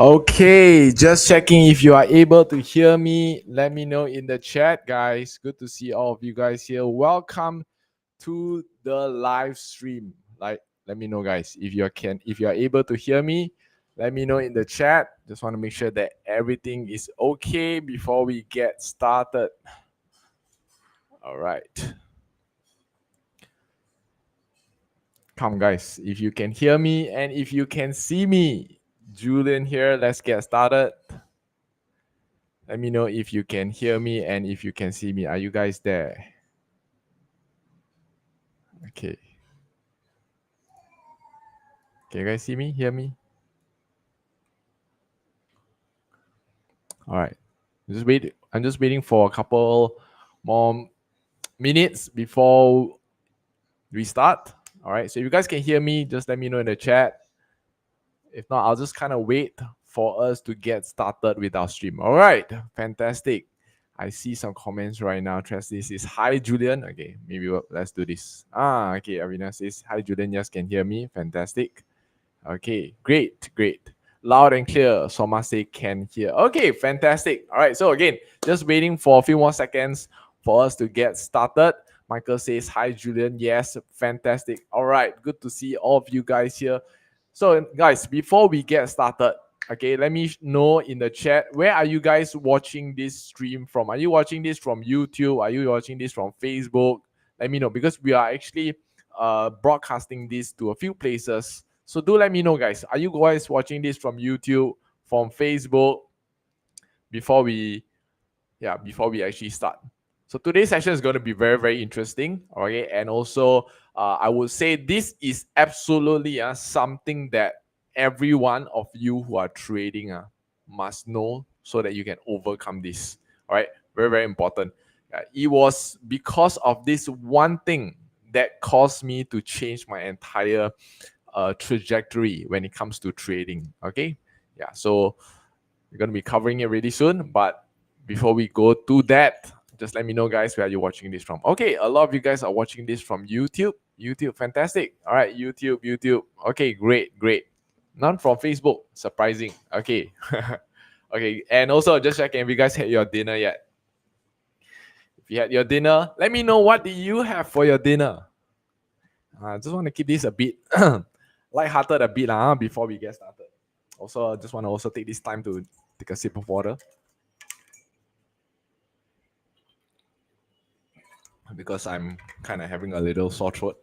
Okay, just checking if you are able to hear me. Let me know in the chat, guys. Good to see all of you guys here. Welcome to the live stream. Let me know, guys, if you are able to hear me. Let me know in the chat. Just want to make sure that everything is okay before we get started. All right. Come, guys, if you can hear me and if you can see me. Julian here. Let's get started. Let me know if you can hear me and if you can see me. Are you guys there? Okay. Can you guys see me? Hear me? All right. I'm just waiting for a couple more minutes before we start. All right. So if you guys can hear me, just let me know in the chat. If not, I'll just kind of wait for us to get started with our stream. All right. Fantastic. I see some comments right now. This says, hi, Julian. Okay, maybe let's do this. Okay. Arina says, hi, Julian. Yes, can hear me. Fantastic. Okay, great. Loud and clear. Soma say can hear. Okay, fantastic. All right, so again, just waiting for a few more seconds for us to get started. Michael says, hi, Julian. Yes, fantastic. All right, good to see all of you guys here. So, guys, before we get started, okay, let me know in the chat, where are you guys watching this stream from? Are you watching this from YouTube? Are you watching this from Facebook? Let me know, because we are actually broadcasting this to a few places. So do let me know, guys. Are you guys watching this from YouTube, from Facebook? Before we actually start. So today's session is going to be very, very interesting. Okay, and also I would say this is absolutely something that every one of you who are trading must know, so that you can overcome this. All right, very, very important. It was because of this one thing that caused me to change my entire trajectory when it comes to trading. Okay, yeah, so we're going to be covering it really soon, but before we go to that, just let me know, guys, where you're watching this from. Okay, a lot of you guys are watching this from YouTube. Fantastic. All right, YouTube. Okay, great. None from Facebook. Surprising. Okay. Okay, and also just checking if you guys had your dinner yet. If you had your dinner, let me know, what do you have for your dinner. I just want to keep this a bit lighthearted a bit before we get started. Also, I just want to also take this time to take a sip of water, because I'm kind of having a little sore throat.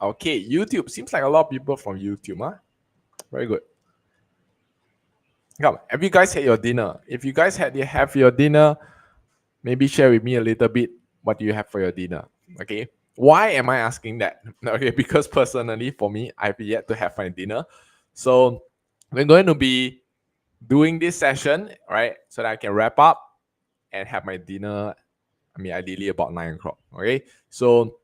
Okay, YouTube. Seems like a lot of people from YouTube, huh? Very good. Come, have you guys had your dinner? If you guys have your dinner, maybe share with me a little bit, what do you have for your dinner? Okay. Why am I asking that? Okay, because personally for me, I've yet to have my dinner. So we're going to be doing this session, right? So that I can wrap up and have my dinner. I mean, ideally about 9 o'clock. Okay. So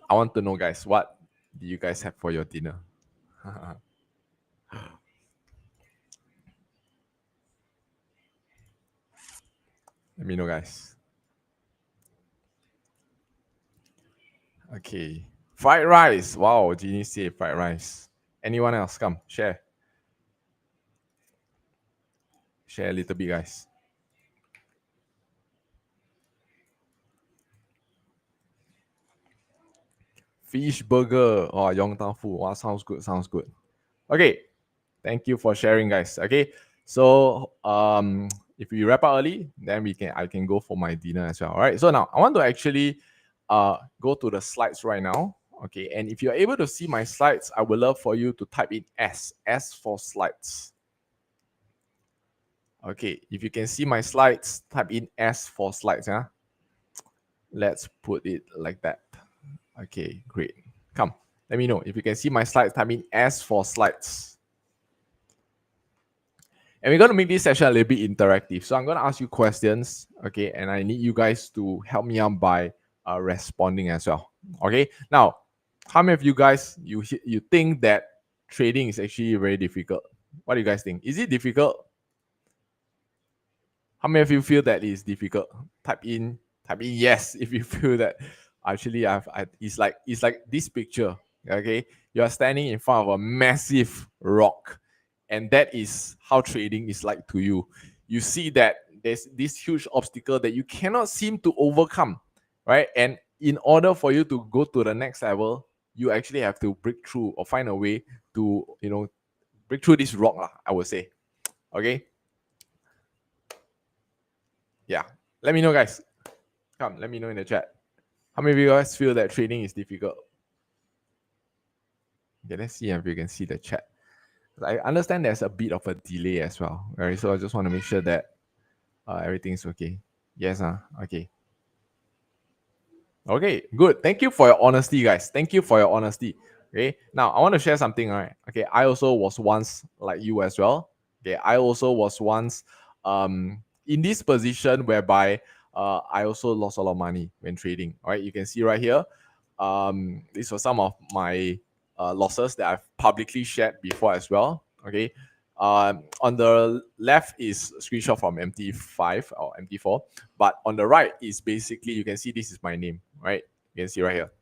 I want to know, guys, what do you guys have for your dinner? Let me know, guys. Okay. Fried rice. Wow, Jeannie said fried rice. Anyone else? Come, share. Share a little bit, guys. Fish burger. Oh, Yong Tau Fu. Wow, sounds good. Okay. Thank you for sharing, guys. Okay. So if we wrap up early, then I can go for my dinner as well. All right. So now I want to actually go to the slides right now. Okay. And if you're able to see my slides, I would love for you to type in S for slides. Okay, if you can see my slides, type in S for slides. Let's put it like that. Okay, great. Come, let me know. If you can see my slides, type in S for slides. And we're going to make this session a little bit interactive. So I'm going to ask you questions, okay? And I need you guys to help me out by responding as well, okay? Now, how many of you guys, you think that trading is actually very difficult? What do you guys think? Is it difficult? How many of you feel that it's difficult? Type in yes if you feel that actually it's like this picture. Okay, you are standing in front of a massive rock, And that is how trading is like to you. You see that there's this huge obstacle that you cannot seem to overcome, right? And in order for you to go to the next level, you actually have to break through or find a way to, break through this rock, I would say. Okay. Yeah. Let me know, guys. Come, let me know in the chat. How many of you guys feel that trading is difficult? Okay, let's see if you can see the chat. I understand there's a bit of a delay as well, right? So I just want to make sure that everything's okay. Yes, okay. Okay, good. Thank you for your honesty, guys. Thank you for your honesty. Okay, now I want to share something, all right? Okay, I also was once like you as well. Okay, I also was once in this position whereby I also lost a lot of money when trading. All right, you can see right here. These were some of my losses that I've publicly shared before as well. Okay, on the left is screenshot from MT5 or MT4, but on the right is basically, you can see this is my name, right? You can see right here.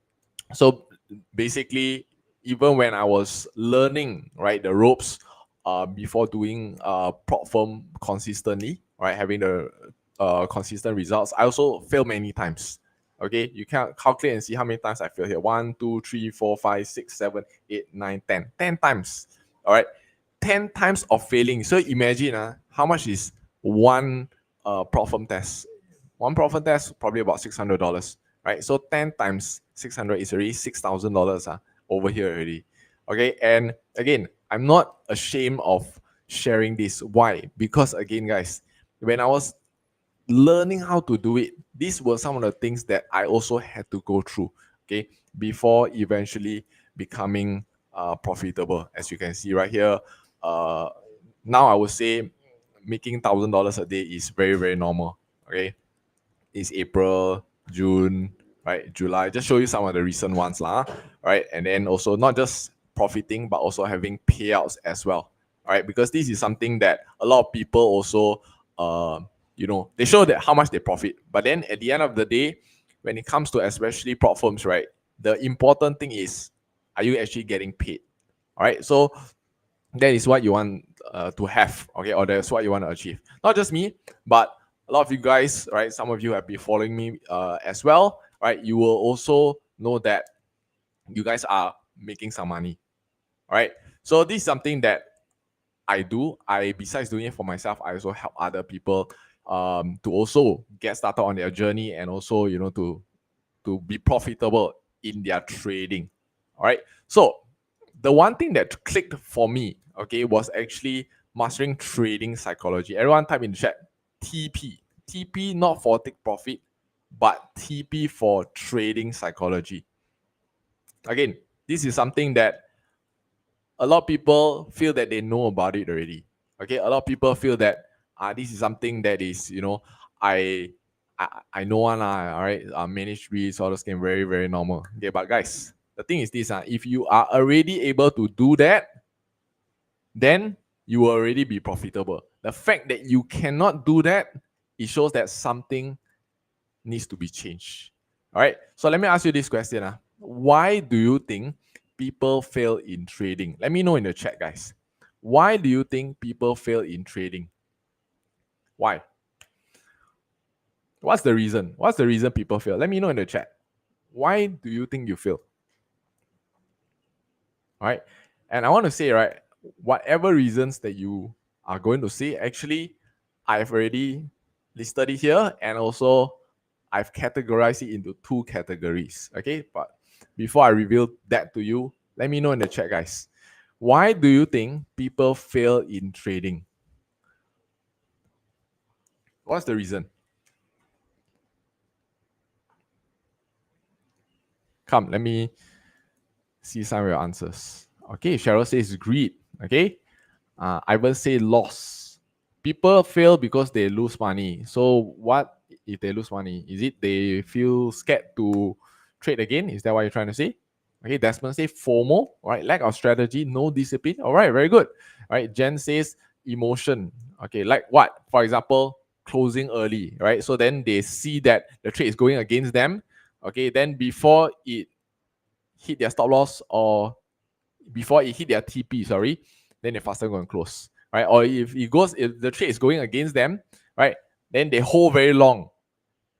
So basically, even when I was learning, right, the ropes before doing prop firm consistently, right, having the consistent results, I also failed many times. Okay, you can calculate and see how many times I failed here. 1, 2, 3, 4, 5, 6, 7, 8, 9, 10. 10 times. All right. 10 times of failing. So imagine how much is one prop firm test. One prop firm test, probably about $600, right? So 10 times 600 is already $6,000 over here already. Okay, and again, I'm not ashamed of sharing this. Why? Because again, guys, when I was learning how to do it, these were some of the things that I also had to go through, okay, before eventually becoming profitable. As you can see right here, now I would say making $1,000 a day is very, very normal. Okay, it's April, June, right, July. Just show you some of the recent ones, right? And then also not just profiting, but also having payouts as well, right? Because this is something that a lot of people also, they show that how much they profit, but then at the end of the day, when it comes to especially prop firms, right, the important thing is, are you actually getting paid? All right, so that is what you want to have, okay, or that's what you want to achieve. Not just me, but a lot of you guys, right? Some of you have been following me as well, right? You will also know that you guys are making some money, right? So this is something that I do. I, besides doing it for myself, I also help other people to also get started on their journey, and also to be profitable in their trading. All right. So the one thing that clicked for me, okay, was actually mastering trading psychology. Everyone type in the chat TP. TP not for take profit, but TP for trading psychology. Again, this is something that a lot of people feel that they know about it already. Okay, a lot of people feel that this is something that is, I I know one, all right. Manage risk, all those things, very, very normal. Okay, but guys, the thing is this, if you are already able to do that, then you will already be profitable. The fact that you cannot do that, it shows that something needs to be changed. All right. So let me ask you this question. Why do you think people fail in trading? Let me know in the chat, guys. Why do you think people fail in trading? Why? What's the reason? What's the reason people fail? Let me know in the chat. Why do you think you fail? All right. And I want to say, right, whatever reasons that you are going to say, actually, I've already listed it here, and also I've categorized it into two categories. Okay. But before I reveal that to you, let me know in the chat, guys. Why do you think people fail in trading? What's the reason? Come, let me see some of your answers. Okay, Cheryl says greed. Okay, Ivan say loss. People fail because they lose money. So what if they lose money? Is it they feel scared to trade again? Is that what you're trying to say? Okay, Desmond say FOMO, right? Lack of strategy, no discipline. All right, very good. All right, Jen says emotion. Okay, like what? For example, closing early, right? So then they see that the trade is going against them. Okay, then before it hit their stop loss, or before it hit their TP, sorry, then they faster go and close, right? Or if the trade is going against them, right, then they hold very long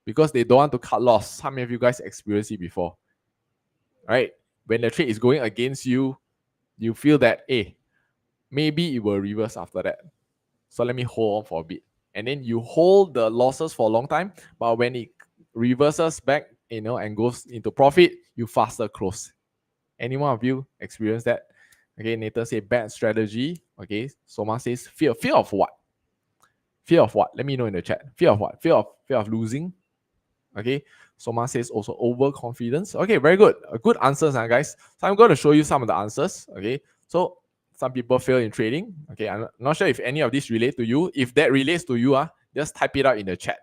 because they don't want to cut loss. How many of you guys experienced it before? Right? When the trade is going against you, you feel that, hey, maybe it will reverse after that. So let me hold on for a bit. And then you hold the losses for a long time, but when it reverses back, and goes into profit, you faster close. Any one of you experience that? Okay, Nathan say bad strategy. Okay, Soma says fear. Fear of what? Fear of what? Let me know in the chat. Fear of what? Fear of losing. Okay, Soma says also overconfidence. Okay, very good. Good answers, guys. So I'm going to show you some of the answers. Okay, so some people fail in trading. Okay, I'm not sure if any of these relate to you. If that relates to you, just type it out in the chat.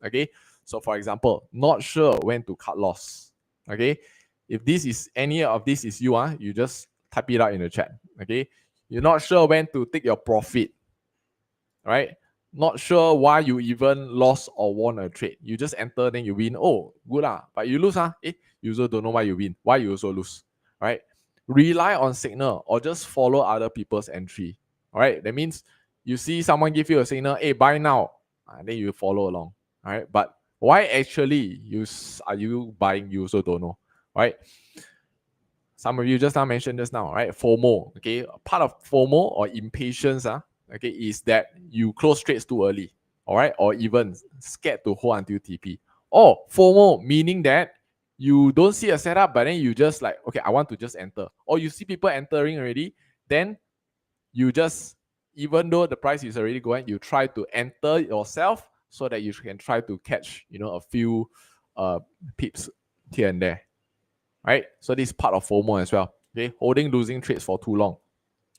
Okay, so for example, not sure when to cut loss. Okay, if this is any of this is you, you just type it out in the chat. Okay, you're not sure when to take your profit, right? Not sure why you even lost or won a trade. You just enter, then you win. Oh, good but you lose, you also don't know why you win. Why you also lose, right? Rely on signal or just follow other people's entry. All right, that means you see someone give you a signal, hey, buy now, then you follow along. All right, but why actually are you buying? You also don't know, right? Some of you just now mentioned just now, right? FOMO. Okay, part of FOMO or impatience, okay, is that you close trades too early, all right, or even scared to hold until TP. Or FOMO, meaning that you don't see a setup, but then you just like, okay, I want to just enter. Or you see people entering already, then you just, even though the price is already going, you try to enter yourself so that you can try to catch, a few pips here and there. Right? So this is part of FOMO as well. Okay, holding losing trades for too long.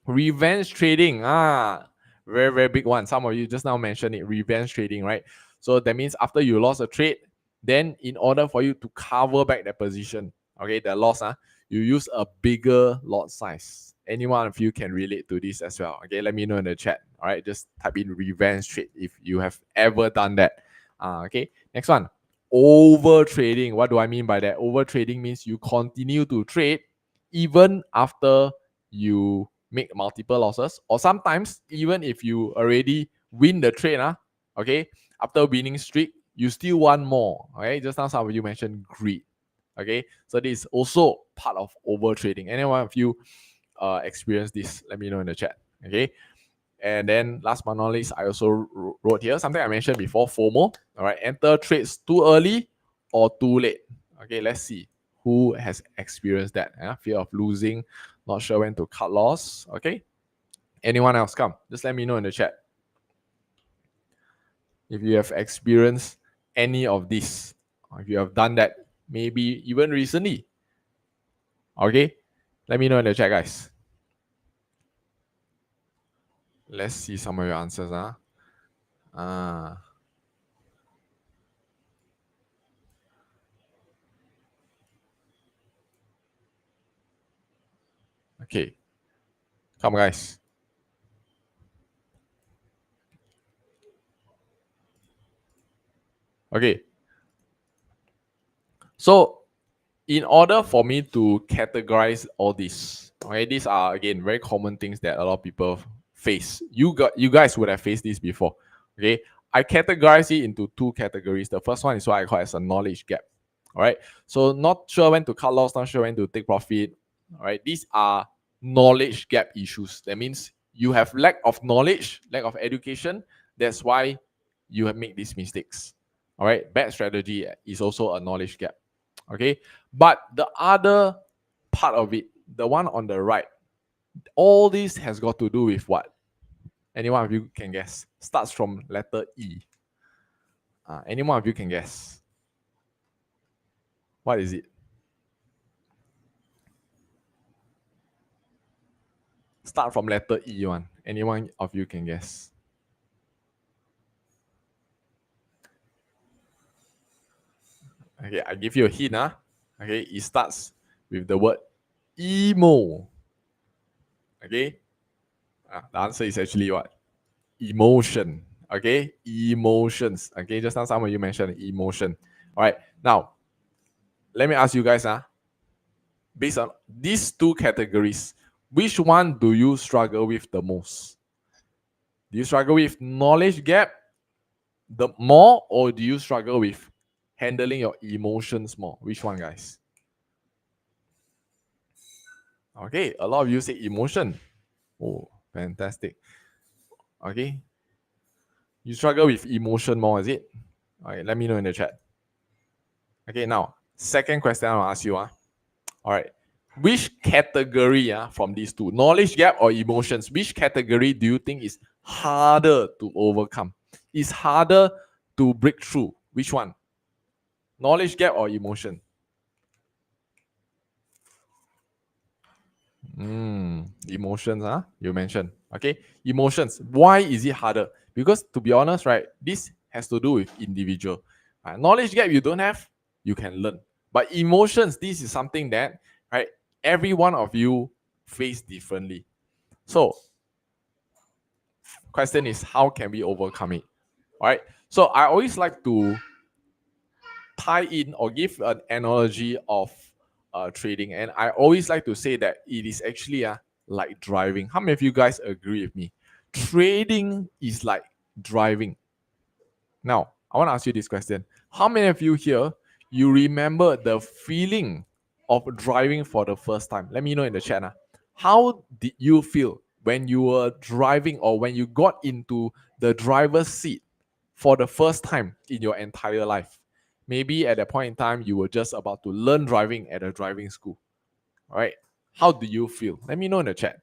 Revenge trading, very, very big one. Some of you just now mentioned it, revenge trading, right? So that means after you lost a trade, then in order for you to cover back that position, okay, the loss, you use a bigger lot size. Any one of you can relate to this as well. Okay, let me know in the chat. All right, just type in revenge trade if you have ever done that. Okay, next one. Over trading. What do I mean by that? Over trading means you continue to trade even after you make multiple losses, or sometimes even if you already win the trade, okay, after winning streak, you still want more. Okay, just now some of you mentioned greed. Okay, so this is also part of over trading. Any one of you experience this? Let me know in the chat. Okay. And then last but not least, I also wrote here something I mentioned before, FOMO. All right, enter trades too early or too late. Okay, let's see who has experienced that. Fear of losing, not sure when to cut loss. Okay, anyone else? Come, just let me know in the chat if you have experienced any of this. If you have done that, maybe even recently. Okay, let me know in the chat, guys. Let's see some of your answers. Okay, come, guys. Okay. So, in order for me to categorize all these, okay, these are again very common things that a lot of people face. You guys would have faced this before. Okay, I categorize it into two categories. The first one is what I call as a knowledge gap. All right, so not sure when to cut loss, not sure when to take profit. All right, these are knowledge gap issues. That means you have lack of knowledge, lack of education. That's why you have made these mistakes. All right, bad strategy is also a knowledge gap. Okay, but the other part of it, the one on the right, all this has got to do with what? Any one of you can guess? Starts from letter E. Any one of you can guess? What is it? Start from letter E one. Any one of you can guess? Okay, I give you a hint. Okay, it starts with the word emo. Okay, the answer is actually what? Emotion. Okay, emotions. Okay, just now some of you mentioned emotion. All right, now let me ask you guys, based on these two categories, which one do you struggle with the most? Do you struggle with knowledge gap the more, or do you struggle with handling your emotions more? Which one, guys? Okay, a lot of you say emotion. Oh, fantastic. Okay, you struggle with emotion more, is it? Okay, let me know in the chat. Okay, now second question I'll ask you. All right, which category from these two, knowledge gap or emotions, which category do you think is harder to overcome? Is harder to break through? Which one? Knowledge gap or emotion? Emotions, you mentioned. Okay, emotions. Why is it harder? Because to be honest, right, this has to do with individual. Knowledge gap you don't have, you can learn. But emotions, this is something that, right, every one of you face differently. So, question is, how can we overcome it? All right. So I always like to tie in or give an analogy of trading, and I always like to say that it is actually like driving. How many of you guys agree with me? Trading is like driving. Now I want to ask you this question: how many of you here you remember the feeling of driving for the first time? Let me know in the chat. How did you feel when you were driving, or when you got into the driver's seat for the first time in your entire life? Maybe at that point in time, you were just about to learn driving at a driving school. All right. How do you feel? Let me know in the chat.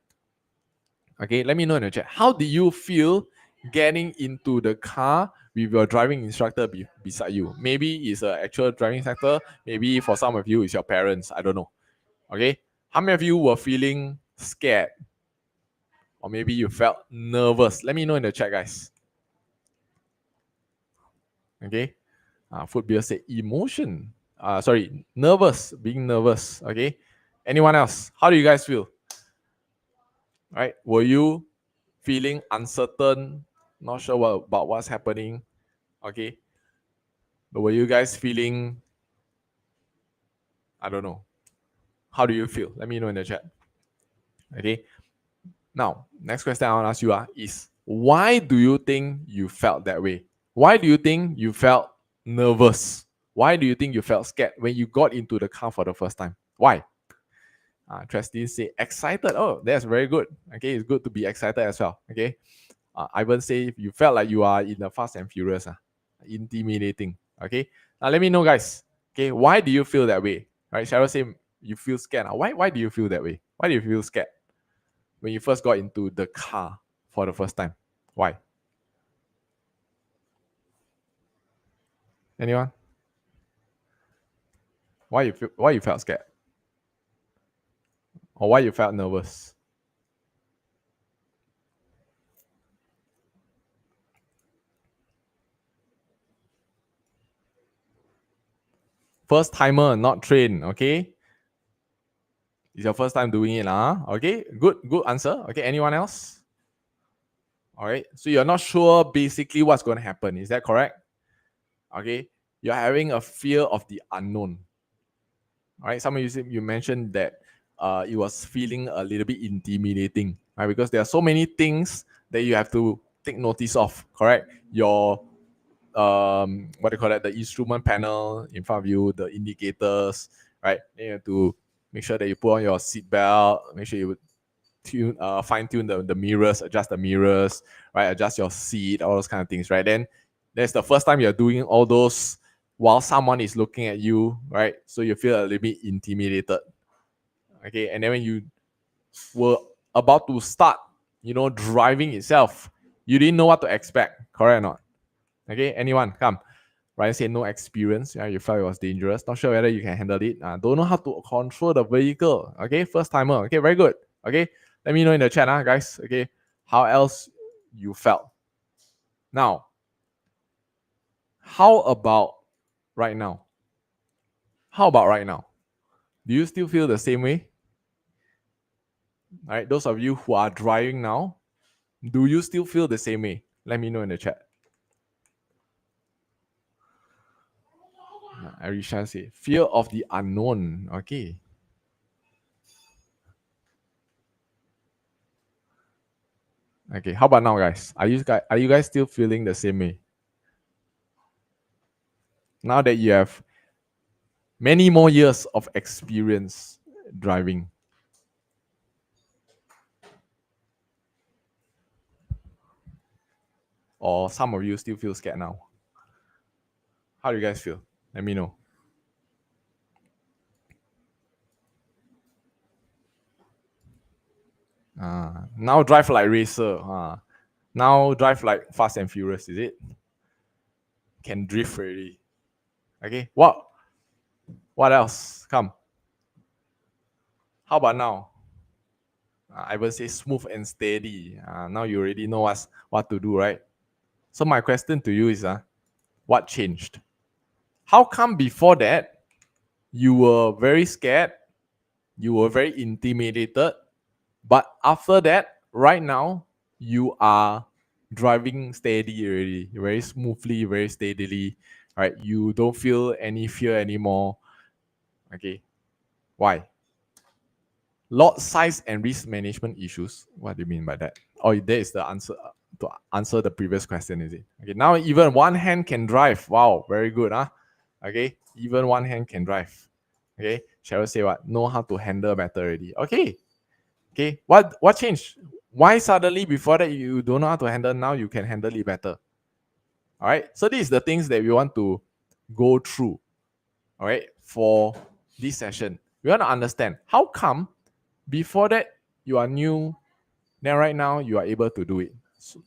Okay. Let me know in the chat. How do you feel getting into the car with your driving instructor beside you? Maybe it's an actual driving instructor. Maybe for some of you, it's your parents. I don't know. Okay. How many of you were feeling scared? Or maybe you felt nervous? Let me know in the chat, guys. Okay. Food beer said emotion. Sorry, nervous, being nervous. Okay. Anyone else? How do you guys feel? Right? Were you feeling uncertain, not sure about what's happening? Okay. But were you guys feeling, I don't know. How do you feel? Let me know in the chat. Okay. Now, next question I want to ask you is, why do you think you felt that way? Why do you think you felt nervous? Why do you think you felt scared when you got into the car for the first time? Why? Tristan say excited. Oh, that's very good. Okay, it's good to be excited as well. Okay. Ivan say you felt like you are in the Fast and Furious. Intimidating. Okay. Now let me know, guys. Okay, why do you feel that way? Right? Cheryl say you feel scared. Why do you feel that way? Why do you feel scared when you first got into the car for the first time? Why? Anyone? Why you felt scared? Or why you felt nervous? First timer, not trained. Okay. It's your first time doing it, okay? Good answer. Okay, anyone else? All right. So you're not sure basically what's going to happen. Is that correct? Okay. You're having a fear of the unknown. All right. Some of you mentioned that it was feeling a little bit intimidating, right? Because there are so many things that you have to take notice of. Correct. Your what do you call that? The instrument panel in front of you, the indicators, right? Then you have to make sure that you put on your seatbelt. Make sure you fine tune the mirrors, adjust the mirrors, right? Adjust your seat, all those kind of things, right? Then that's the first time you're doing all those while someone is looking at you, right? So you feel a little bit intimidated. Okay. And then when you were about to start, driving itself, you didn't know what to expect, correct or not? Okay, anyone, come. Ryan said no experience. Yeah, you felt it was dangerous. Not sure whether you can handle it. Don't know how to control the vehicle. Okay, first timer. Okay, very good. Okay, let me know in the chat, guys. Okay, how else you felt? Now, how about right now? How about right now? Do you still feel the same way? All right, those of you who are driving now, do you still feel the same way? Let me know in the chat. Arisha say fear of the unknown. Okay. Okay, how about now, guys? Are you guys still feeling the same way? Now that you have many more years of experience driving. Or some of you still feel scared now? How do you guys feel? Let me know. Now drive like racer. Now drive like Fast and Furious, is it? Can drift already. Okay. What else? Come. How about now? I will say smooth and steady. Now you already know what to do, right? So my question to you is, what changed? How come before that you were very scared, you were very intimidated, but after that, right now, you are driving steady already, very smoothly, very steadily, right? You don't feel any fear anymore. Okay. Why? Lot size and risk management issues. What do you mean by that? Oh, there is the answer to answer the previous question, is it? Okay, now even one hand can drive. Wow, very good, huh? Okay, even one hand can drive. Okay, Cheryl say what? Know how to handle better already. Okay, okay. What changed? Why suddenly before that you don't know how to handle, now you can handle it better? All right. So these are the things that we want to go through. All right, for this session, we want to understand how come before that you are new, then right now you are able to do it.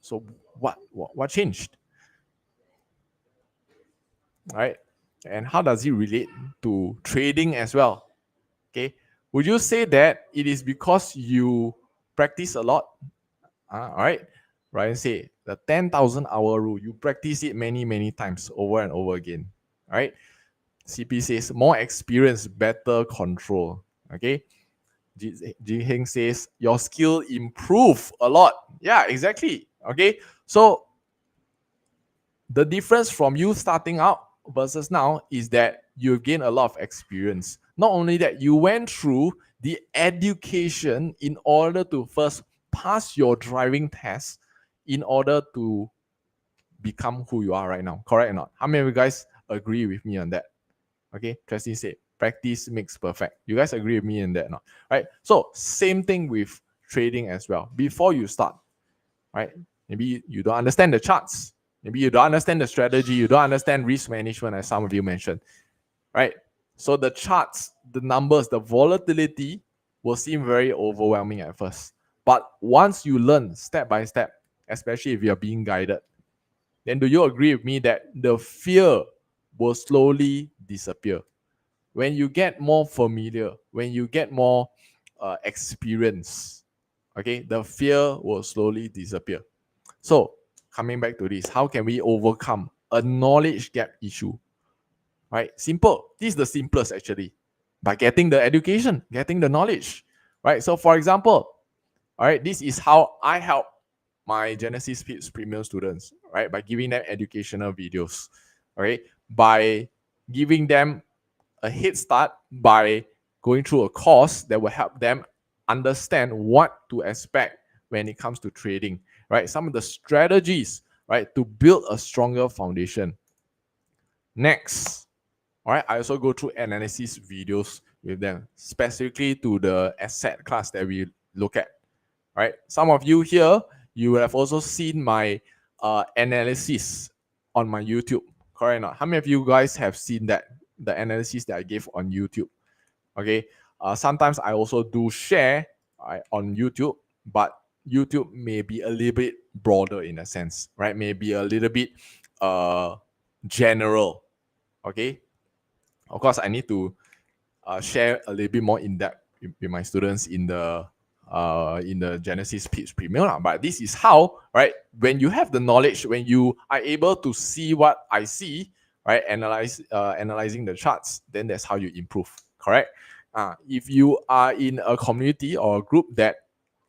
So what changed? Right? And how does it relate to trading as well? Okay. Would you say that it is because you practice a lot? All right. Ryan say the 10,000 hour rule. You practice it many, many times over and over again. All right. CP says more experience, better control. Okay. Ji Heng says your skill improve a lot. Yeah, exactly. Okay. So the difference from you starting out versus now is that you gain a lot of experience. Not only that, you went through the education in order to first pass your driving test in order to become who you are right now. Correct or not? How many of you guys agree with me on that? Okay, Tracy said practice makes perfect. You guys agree with me on that, not? Right? So same thing with trading as well. Before you start, right? Maybe you don't understand the charts. Maybe you don't understand the strategy. You don't understand risk management, as some of you mentioned, right? So the charts, the numbers, the volatility will seem very overwhelming at first. But once you learn step by step, especially if you're being guided, then do you agree with me that the fear will slowly disappear? When you get more familiar, when you get more experience, okay, the fear will slowly disappear. So, coming back to this, how can we overcome a knowledge gap issue? Right? Simple. This is the simplest actually. By getting the education, getting the knowledge. Right? So, for example, all right, this is how I help my Genesis Pitch Premium students, right? By giving them educational videos, right? By giving them a head start by going through a course that will help them understand what to expect when it comes to trading, right? Some of the strategies, right, to build a stronger foundation. Next, all right, I also go through analysis videos with them, specifically to the asset class that we look at, right? Some of you here, you will have also seen my analysis on my YouTube, correct or not? How many of you guys have seen that, the analysis that I gave on YouTube? Okay. Sometimes I also do share, right, on YouTube, but YouTube may be a little bit broader in a sense, right? Maybe a little bit general. Okay. Of course, I need to share a little bit more in depth with my students in the Genesis Pitch Premium. But this is how, right? When you have the knowledge, when you are able to see what I see, right? Analyzing the charts, then that's how you improve. Correct. If you are in a community or a group that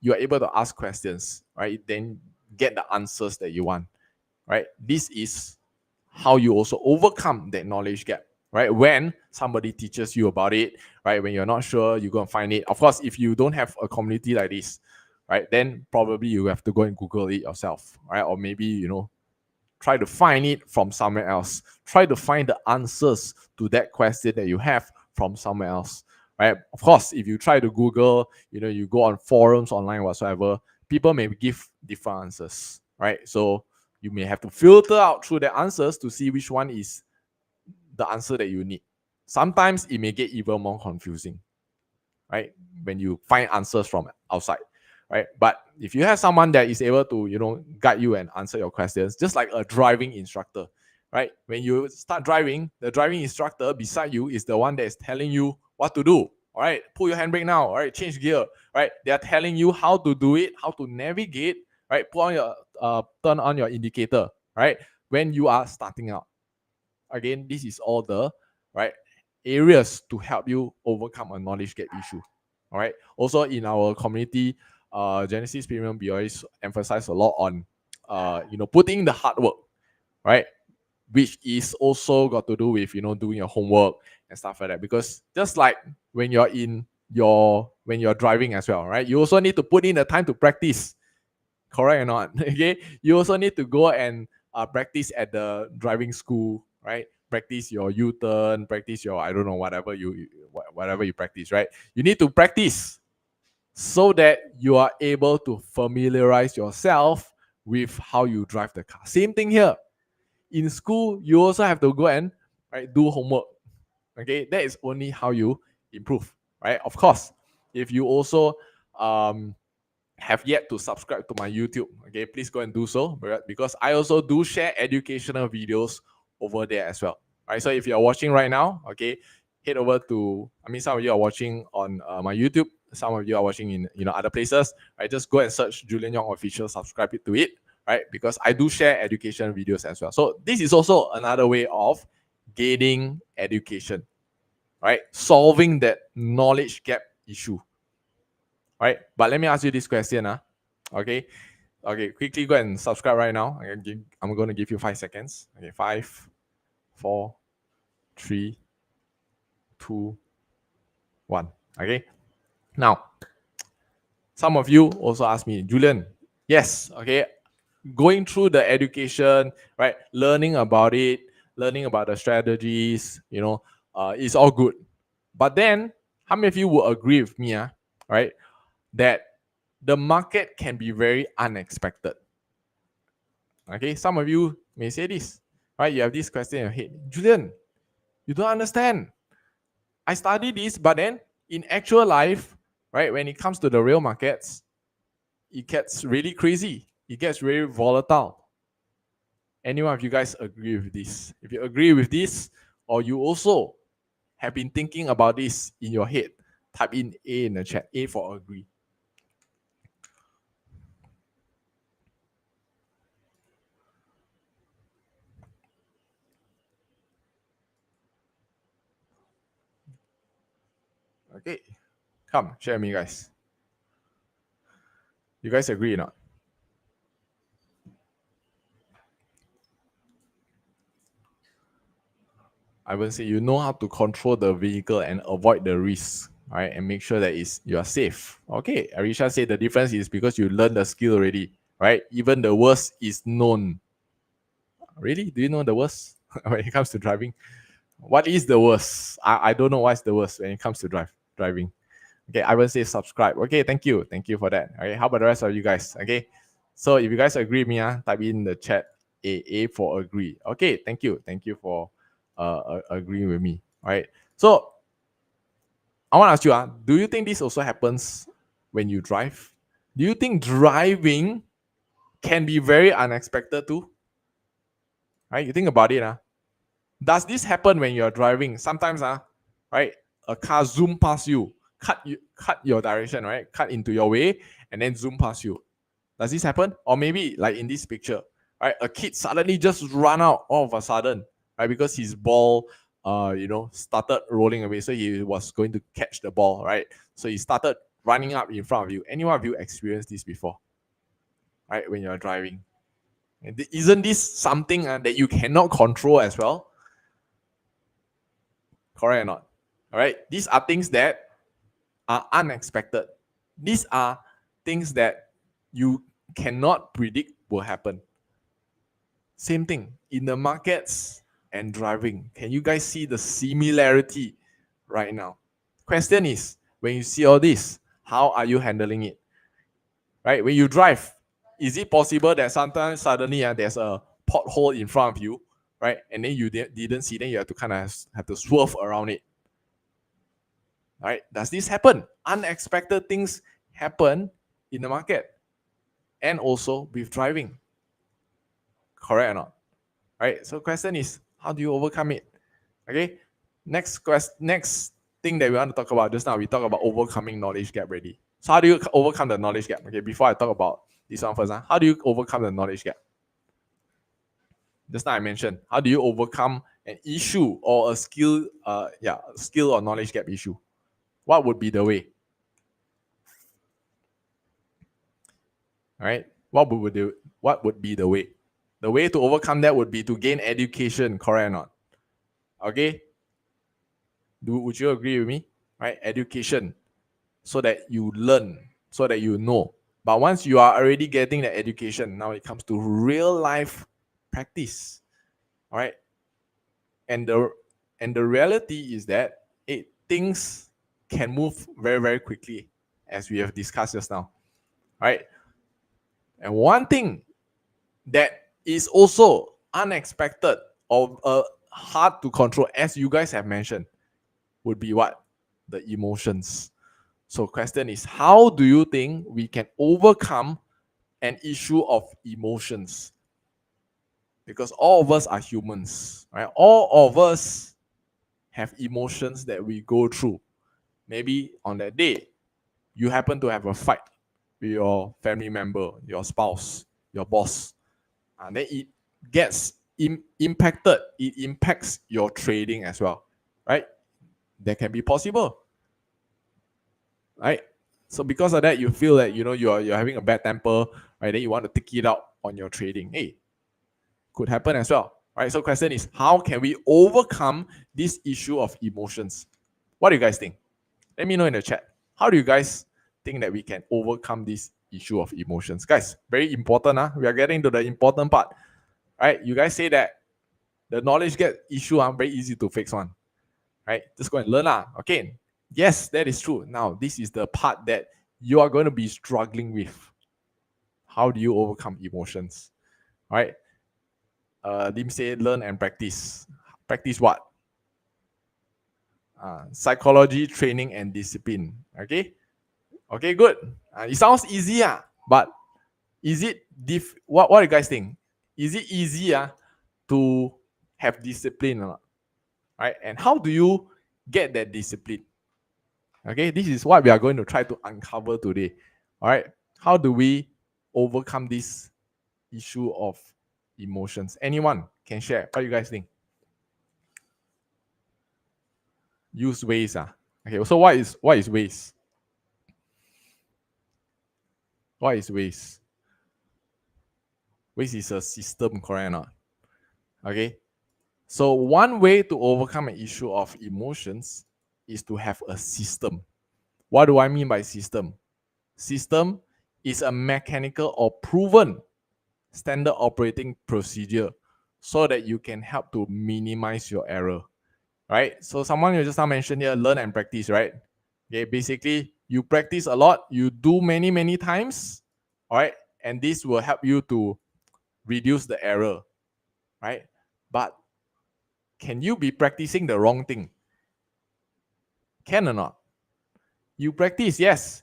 you are able to ask questions, right? Then get the answers that you want, right? This is how you also overcome that knowledge gap, right? When somebody teaches you about it, right? When you're not sure, you go and find it. Of course, if you don't have a community like this, right? Then probably you have to go and Google it yourself, right? Or maybe, try to find it from somewhere else. Try to find the answers to that question that you have from somewhere else, right? Of course, if you try to Google, you go on forums online whatsoever, people may give different answers, right? So you may have to filter out through the answers to see which one is the answer that you need. Sometimes it may get even more confusing, right? When you find answers from outside, right? But if you have someone that is able to, guide you and answer your questions, just like a driving instructor, right? When you start driving, the driving instructor beside you is the one that is telling you what to do. All right, pull your handbrake now. All right, change gear. Right, they are telling you how to do it, how to navigate. Right, put on your turn on your indicator. Right, when you are starting out. Again, this is all the right areas to help you overcome a knowledge gap issue. All right. Also in our community, Genesis Premium, we always emphasize a lot on putting the hard work, right? Which is also got to do with doing your homework and stuff like that. Because just like when you're when you're driving as well, right? You also need to put in the time to practice. Correct or not? Okay. You also need to go and practice at the driving school, right? Practice your U-turn, practice your I don't know whatever you practice, right? You need to practice so that you are able to familiarize yourself with how you drive the car. Same thing here. In school, you also have to go and do homework. Okay, that is only how you improve, right? Of course, if you also have yet to subscribe to my YouTube, okay, please go and do so because I also do share educational videos over there as well. Right, so if you're watching right now, okay, head over to. Some of you are watching on my YouTube. Some of you are watching in other places. Right, just go and search Julian Yong official, subscribe it to it. Right, because I do share education videos as well. So this is also another way of gaining education. Right, solving that knowledge gap issue. Right, but let me ask you this question, okay, quickly go and subscribe right now. I'm going to give you 5 seconds. Okay, 5, 4, 3, 2, 1. Okay, now some of you also ask me, Julian, yes, okay, going through the education, right, learning about it, learning about the strategies, is all good. But then how many of you will agree with me, right, that the market can be very unexpected? Okay, some of you may say this, right? You have this question in your head, Julian, you don't understand. I studied this, but then in actual life, right, when it comes to the real markets, it gets really crazy. It gets very volatile. Anyone of you guys agree with this? If you agree with this, or you also have been thinking about this in your head, type in A in the chat. A for agree. Okay, come share me, guys. You guys agree or not? I would say you know how to control the vehicle and avoid the risk, right? And make sure that you are safe. Okay, Arisha said the difference is because you learn the skill already, right? Even the worst is known. Really? Do you know the worst when it comes to driving? What is the worst? I don't know what's the worst when it comes to driving. Okay, I will say subscribe. Okay, thank you. Thank you for that. Okay, how about the rest of you guys? Okay. So if you guys agree with me, type in the chat A for agree. Okay, thank you. Thank you for agreeing with me. All right. So I want to ask you, do you think this also happens when you drive? Do you think driving can be very unexpected too? Right? You think about it, does this happen when you're driving? Sometimes, right, a car zoom past you, cut your direction, right? Cut into your way and then zoom past you. Does this happen? Or maybe like in this picture, right? A kid suddenly just run out all of a sudden, right? Because his ball, started rolling away. So he was going to catch the ball, right? So he started running up in front of you. Anyone of you experienced this before, right? When you're driving, and isn't this something that you cannot control as well? Correct or not? All right. These are things that are unexpected. These are things that you cannot predict will happen. Same thing in the markets and driving. Can you guys see the similarity right now? Question is, when you see all this, how are you handling it? Right? When you drive, is it possible that sometimes suddenly there's a pothole in front of you, right? And then you didn't see, then you have to kind of have to swerve around it. Right? Does this happen? Unexpected things happen in the market and also with driving. Correct or not? Right? So question is, how do you overcome it? Okay. Next thing that we want to talk about just now, we talk about overcoming knowledge gap already. So how do you overcome the knowledge gap? Okay, before I talk about this one first, how do you overcome the knowledge gap? Just now I mentioned, how do you overcome an issue or a skill or knowledge gap issue? What would be the way? All right. What would be the way? The way to overcome that would be to gain education, correct or not? Okay. Would you agree with me? Right? Education, so that you learn, so that you know. But once you are already getting the education, now it comes to real life practice. All right. And the reality is that things can move very, very quickly, as we have discussed just now. All right. And one thing that is also unexpected or hard to control, as you guys have mentioned, would be what? The emotions. So question is, how do you think we can overcome an issue of emotions? Because all of us are humans, right? All of us have emotions that we go through. Maybe on that day, you happen to have a fight with your family member, your spouse, your boss, and then it gets impacted. It impacts your trading as well, right? That can be possible, right? So because of that, you feel that you're having a bad temper, right? Then you want to take it out on your trading. Hey, could happen as well, right? So question is, how can we overcome this issue of emotions? What do you guys think? Let me know in the chat. How do you guys think that we can overcome this issue of emotions? Guys, very important. We are getting to the important part, right? You guys say that the knowledge gap issue very easy to fix one, right? Just go and learn. Okay. Yes, that is true. Now, this is the part that you are going to be struggling with. How do you overcome emotions? All right. Lim say learn and practice. Practice what? Psychology, training, and discipline. Okay. Okay, good. It sounds easy, but is it what do you guys think? Is it easy to have discipline or not? Right? And how do you get that discipline? Okay, this is what we are going to try to uncover today. All right, how do we overcome this issue of emotions? Anyone can share. What do you guys think? Use ways. Okay, so what is ways? What is ways? Ways is a system, correct or not? Okay, so one way to overcome an issue of emotions is to have a system. What do I mean by system? System is a mechanical or proven standard operating procedure so that you can help to minimize your error, right? So someone you just now mentioned here, learn and practice, right? Okay, basically you practice a lot, you do many times, all right? And this will help you to reduce the error, right? But can you be practicing the wrong thing? Can or not? You practice, yes.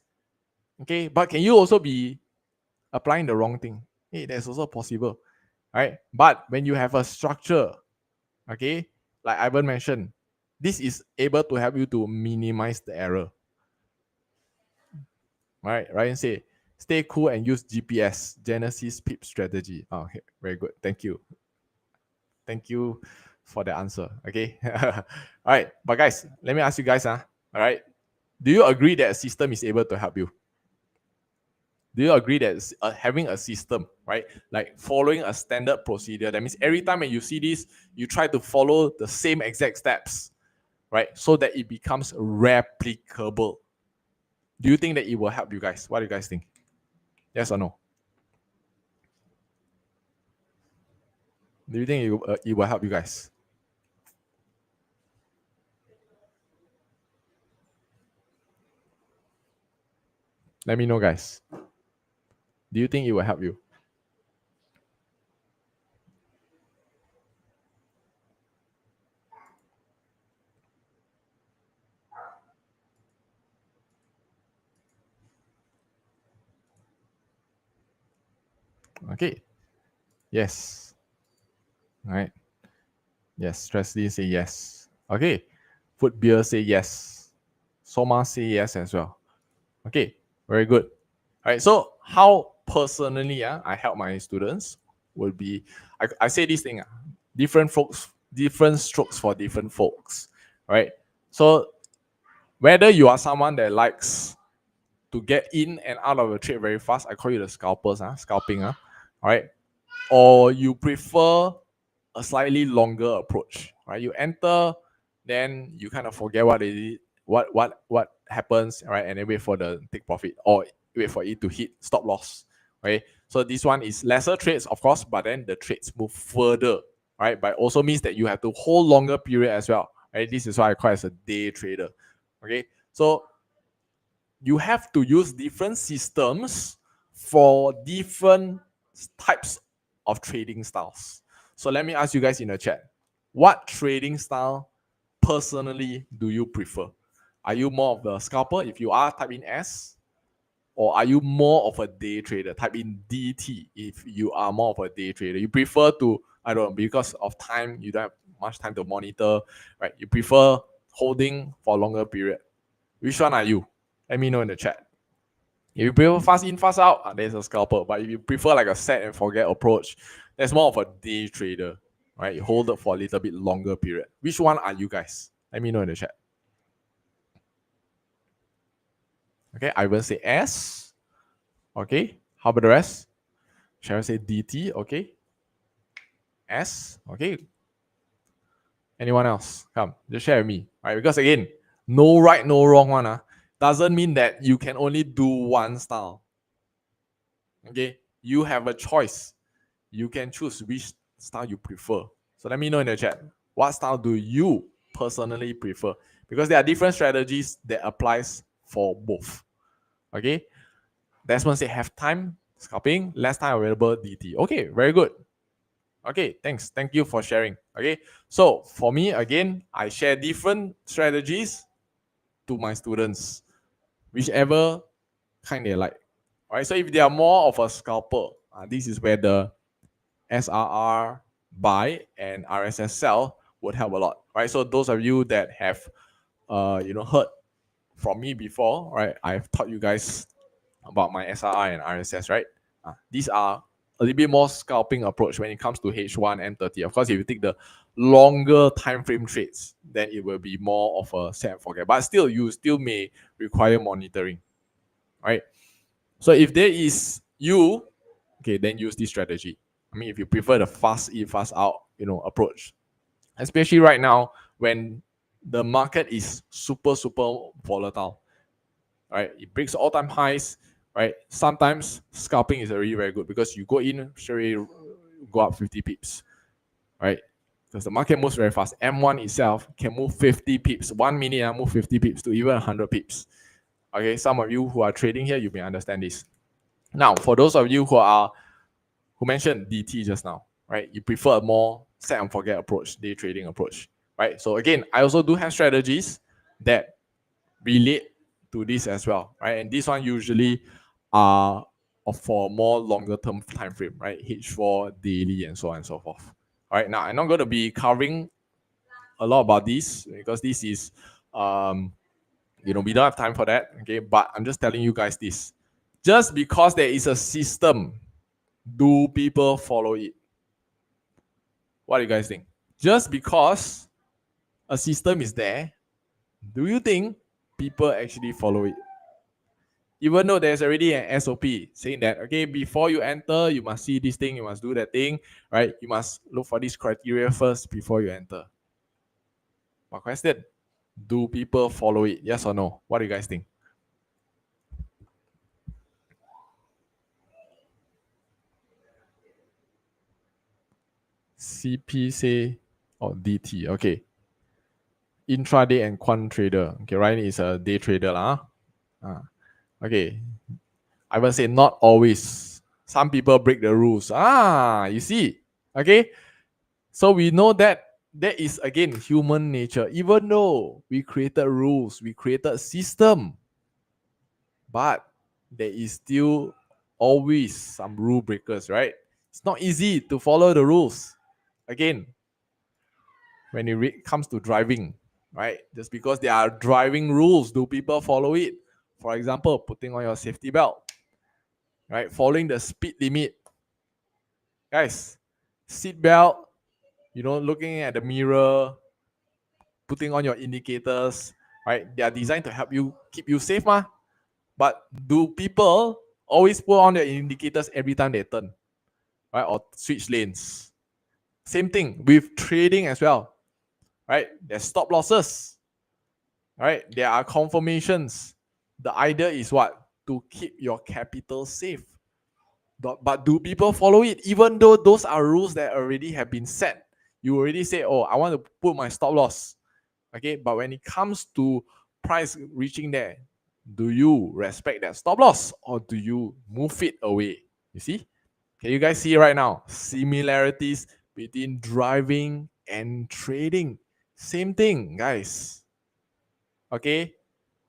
Okay, but can you also be applying the wrong thing? Hey, that's also possible, right? But when you have a structure, okay, like Ivan mentioned, this is able to help you to minimize the error. Right? Ryan say, stay cool and use GPS, Genesis PIP strategy. Oh, okay, very good. Thank you. Thank you for the answer. Okay. All right. But guys, let me ask you guys, all right. Do you agree that a system is able to help you? Do you agree that having a system, right, like following a standard procedure, that means every time when you see this, you try to follow the same exact steps, right, so that it becomes replicable? Do you think that it will help you guys? What do you guys think? Yes or no? Do you think it will help you guys? Let me know, guys. Do you think it will help you? Okay. Yes. All right. Yes. Stressley say yes. Okay. Food beer say yes. Soma say yes as well. Okay. Very good. All right. So how personally I help my students would be I say this thing different folks, different strokes for different folks. All right. So whether you are someone that likes to get in and out of a trade very fast, I call you the scalpers, scalping, all right, or you prefer a slightly longer approach, right? You enter, then you kind of forget what it is, what happens, right, and then wait for the take profit or wait for it to hit stop loss, right? So this one is lesser trades, of course, but then the trades move further, right? But also means that you have to hold longer period as well, right? This is why I call it as a day trader, okay? So you have to use different systems for different types of trading styles. So let me ask you guys in the chat, what trading style personally do you prefer? Are you more of the scalper? If you are, type in S. Or are you more of a day trader? Type in DT if you are more of a day trader. You prefer to, I don't know, because of time, you don't have much time to monitor, right? You prefer holding for a longer period. Which one are you? Let me know in the chat. If you prefer fast in, fast out, there's a scalper. But if you prefer like a set and forget approach, that's more of a day trader, right? You hold it for a little bit longer period. Which one are you guys? Let me know in the chat. Okay, I will say S. Okay, how about the rest? Sharon say DT. Okay, S. Okay. Anyone else? Come, just share with me. All right, because again, no right, no wrong one. Doesn't mean that you can only do one style. Okay, you have a choice. You can choose which style you prefer. So let me know in the chat. What style do you personally prefer? Because there are different strategies that applies for both. Okay. Desmond said have time scalping, less time available DT. Okay, very good. Okay, thanks. Thank you for sharing. Okay. So for me, again, I share different strategies to my students, whichever kind they like. All right. So if they are more of a scalper, this is where the SRR buy and RSS sell would help a lot, right? So those of you that have, heard from me before, right? I've taught you guys about my SRR and RSS, right? These are a little bit more scalping approach when it comes to H1 M30. Of course, if you take the longer time frame trades, then it will be more of a set and forget. But still, you still may require monitoring, right? So if there is you, okay, then use this strategy. I mean, if you prefer the fast in, fast out, approach, especially right now when the market is super, super volatile, right? It breaks all-time highs, right? Sometimes scalping is already very good because you go in, straight go up 50 pips, right? Because the market moves very fast. M1 itself can move 50 pips. 1 minute, I move 50 pips to even 100 pips. Okay, some of you who are trading here, you may understand this. Now, for those of you who mentioned DT just now, right? You prefer a more set and forget approach, day trading approach, right? So again, I also do have strategies that relate to this as well, right? And this one usually are for more longer term time frame, right? H4, daily, and so on and so forth. All right, now I'm not going to be covering a lot about this because this is, we don't have time for that, okay? But I'm just telling you guys this. Just because there is a system, do people follow it? What do you guys think? Just because a system is there, do you think people actually follow it? Even though there's already an SOP saying that, okay, before you enter, you must see this thing, you must do that thing, right? You must look for this criteria first before you enter. My question, do people follow it? Yes or no? What do you guys think? CP say, oh, DT. Okay. Intraday and quant trader. Okay, Ryan is a day trader. Okay. I will say not always. Some people break the rules. You see. Okay. So we know that is again human nature. Even though we created rules, we created system, but there is still always some rule breakers, right? It's not easy to follow the rules. Again, when it comes to driving, right? Just because there are driving rules, do people follow it? For example, putting on your safety belt, right? Following the speed limit. Guys, seat belt, looking at the mirror, putting on your indicators, right? They are designed to help you keep you safe, ma. But do people always put on their indicators every time they turn, right? Or switch lanes? Same thing with trading as well, right? There's stop losses, right? There are confirmations. The idea is what? To keep your capital safe. But do people follow it? Even though those are rules that already have been set, you already say, oh, I want to put my stop loss. Okay, but when it comes to price reaching there, do you respect that stop loss or do you move it away? You see? Can you guys see right now? Similarities between driving and trading. Same thing, guys. Okay?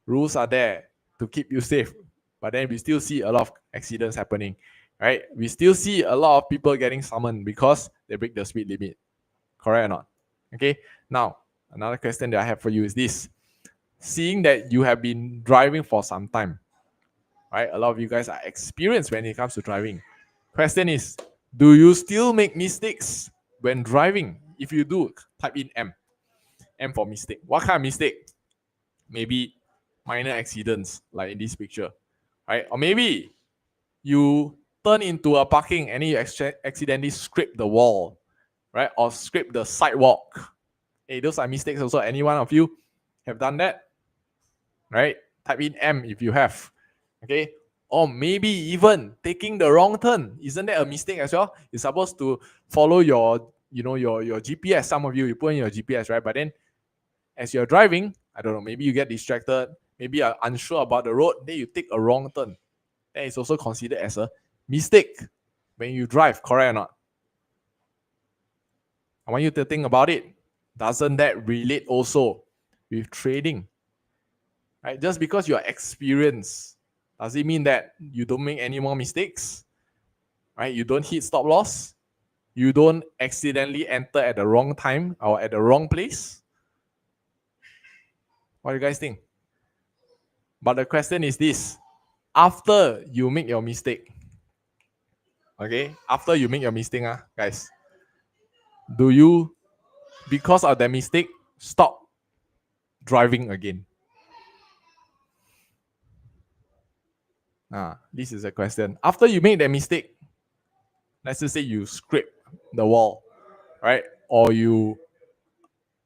Rules are there to keep you safe. But then we still see a lot of accidents happening. Right? We still see a lot of people getting summoned because they break the speed limit. Correct or not? Okay? Now, another question that I have for you is this. Seeing that you have been driving for some time, right? A lot of you guys are experienced when it comes to driving. Question is, do you still make mistakes when driving? If you do, type in M. M for mistake. What kind of mistake? Maybe minor accidents, like in this picture, right? Or maybe you turn into a parking and you accidentally scrape the wall, right? Or scrape the sidewalk. Hey, those are mistakes also. Any one of you have done that? Right? Type in M if you have. Okay? Or maybe even taking the wrong turn. Isn't that a mistake as well? You're supposed to follow your GPS. Some of you put in your GPS, right? But then as you're driving, I don't know, maybe you get distracted, maybe you're unsure about the road, then you take a wrong turn. That is also considered as a mistake when you drive, correct or not? I want you to think about it. Doesn't that relate also with trading? Right? Just because you're experienced, does it mean that you don't make any more mistakes? Right? You don't hit stop loss? You don't accidentally enter at the wrong time or at the wrong place? What do you guys think? But the question is this. After you make your mistake, okay? After you make your mistake, guys, do you, because of that mistake, stop driving again? This is a question. After you make that mistake, let's just say you scrape the wall, right? Or you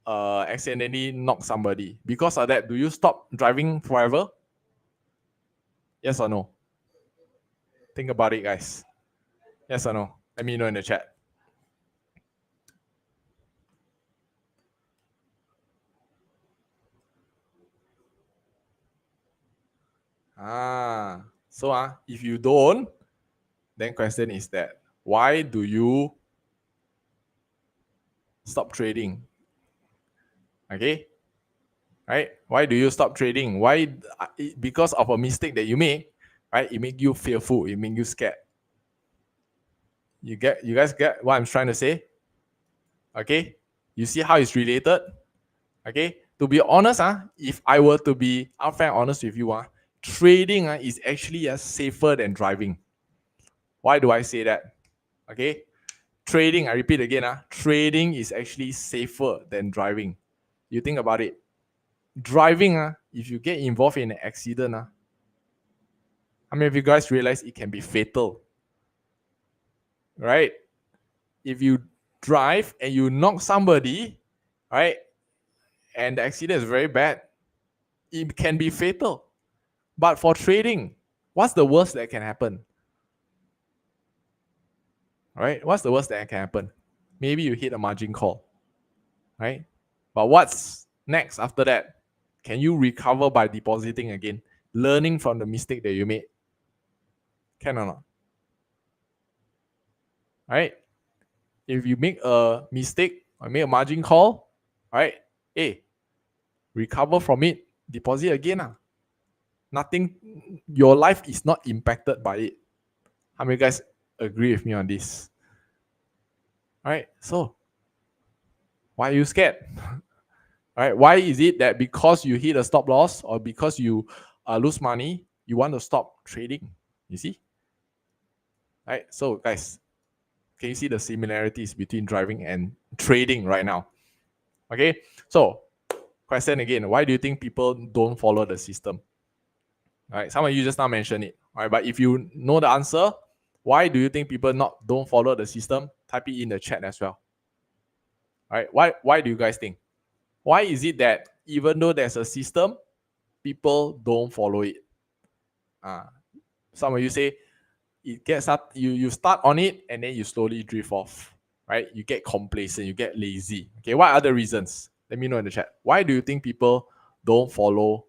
accidentally knock somebody. Because of that, do you stop driving forever? Yes or no? Think about it, guys. Yes or no? Let me know in the chat. So if you don't, then question is that why do you stop trading? Okay, right? Why do you stop trading? Why? Because of a mistake that you made, right? It make you fearful. It make you scared. You guys get what I'm trying to say? Okay, you see how it's related? Okay, to be honest, if I were to be upfront honest with you, trading is actually safer than driving. Why do I say that? Okay, trading, I repeat again, trading is actually safer than driving. You think about it. Driving, if you get involved in an accident, how many of you guys realize it can be fatal? Right? If you drive and you knock somebody, right, and the accident is very bad, it can be fatal. But for trading, what's the worst that can happen? Right? What's the worst that can happen? maybe you hit a margin call, right? But what's next after that? Can you recover by depositing again, learning from the mistake that you made? Can or not? Right? If you make a mistake or make a margin call, right? Hey, recover from it, deposit again. Nothing, your life is not impacted by it. How many guys agree with me on this? All right, so why are you scared? All right, why is it that because you hit a stop loss or because you lose money, you want to stop trading? You see? All right, so guys, can you see the similarities between driving and trading right now? Okay, so question again, why do you think people don't follow the system? All right, some of you just now mentioned it. All right, but if you know the answer, why do you think people don't follow the system? Type it in the chat as well. All right, why do you guys think? Why is it that even though there's a system, people don't follow it? Some of you say it gets up, you start on it and then you slowly drift off, right? You get complacent, you get lazy. Okay, what are the reasons? Let me know in the chat. Why do you think people don't follow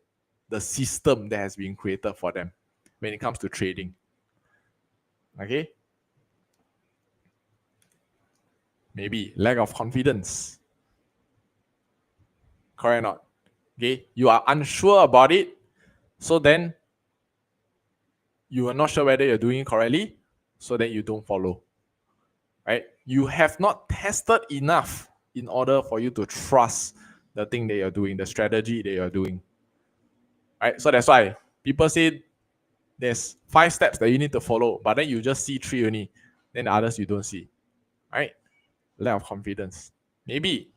the system that has been created for them when it comes to trading? Okay, maybe lack of confidence. Correct or not? Okay, you are unsure about it, so then you are not sure whether you're doing it correctly, so that you don't follow. Right? You have not tested enough in order for you to trust the thing that you're doing, the strategy that you're doing. Right? So that's why people say there's 5 steps that you need to follow, but then you just see 3 only. Then the others you don't see. Right? Lack of confidence. Maybe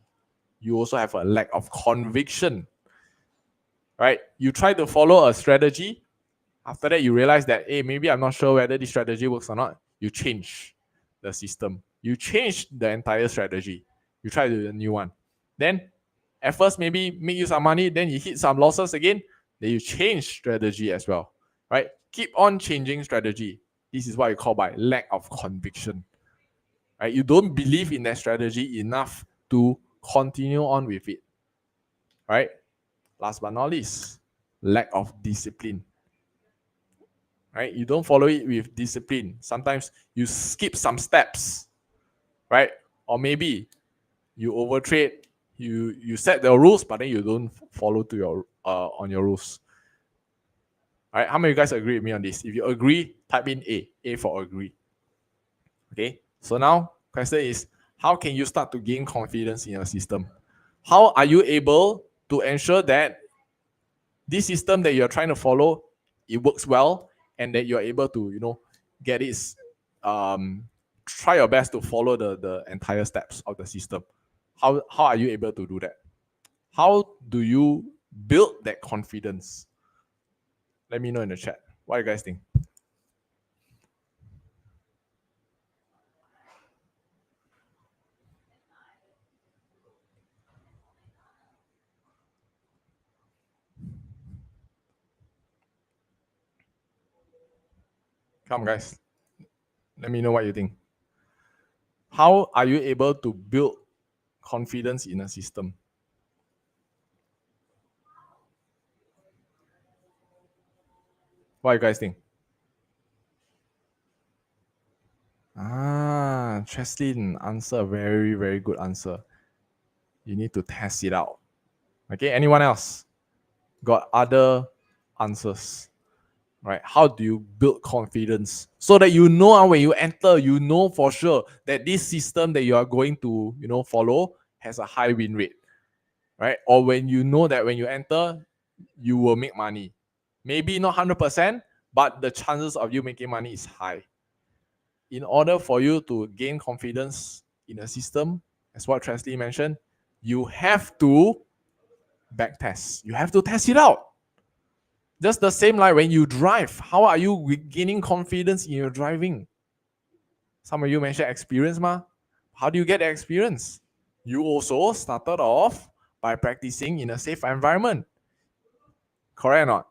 you also have a lack of conviction. Right? You try to follow a strategy. After that, you realize that, hey, maybe I'm not sure whether this strategy works or not. You change the system. You change the entire strategy. You try to do a new one. Then, at first, maybe make you some money. Then you hit some losses again. Then you change strategy as well. Right? Keep on changing strategy. This is what you call by lack of conviction. Right? You don't believe in that strategy enough to continue on with it. Right? Last but not least, lack of discipline. Right? You don't follow it with discipline. Sometimes you skip some steps, right? Or maybe you overtrade. You set the rules, but then you don't follow to your on your rules. All right? How many of you guys agree with me on this? If you agree, type in A for agree. Okay. So now, question is, how can you start to gain confidence in your system? How are you able to ensure that this system that you're trying to follow, it works well, and that you're able to, get it, try your best to follow the entire steps of the system. How are you able to do that? How do you build that confidence? Let me know in the chat. What do you guys think? Come, guys. Let me know what you think. How are you able to build confidence in a system? What do you guys think? Cheslin, answer. Very, very good answer. You need to test it out. Okay, anyone else got other answers? Right? How do you build confidence so that when you enter, you know for sure that this system that you are going to follow has a high win rate, right? Or when you know that when you enter, you will make money. Maybe not 100%, but the chances of you making money is high. In order for you to gain confidence in a system, as what Transley mentioned, you have to back test. You have to test it out. Just the same like when you drive. How are you gaining confidence in your driving? Some of you mentioned experience, ma. How do you get the experience? You also started off by practicing in a safe environment. Correct or not?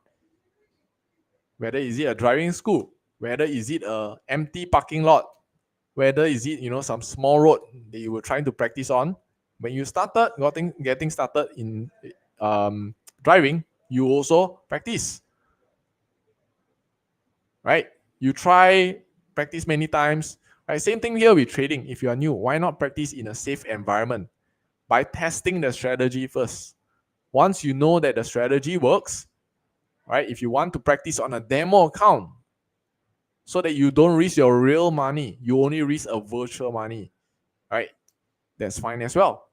Whether is it a driving school, whether is it a empty parking lot, whether is it, some small road that you were trying to practice on. When you started getting started in driving, you also practice, right? You try, practice many times, right? Same thing here with trading. If you are new, why not practice in a safe environment by testing the strategy first? Once you know that the strategy works, right? If you want to practice on a demo account so that you don't risk your real money, you only risk a virtual money, right? That's fine as well,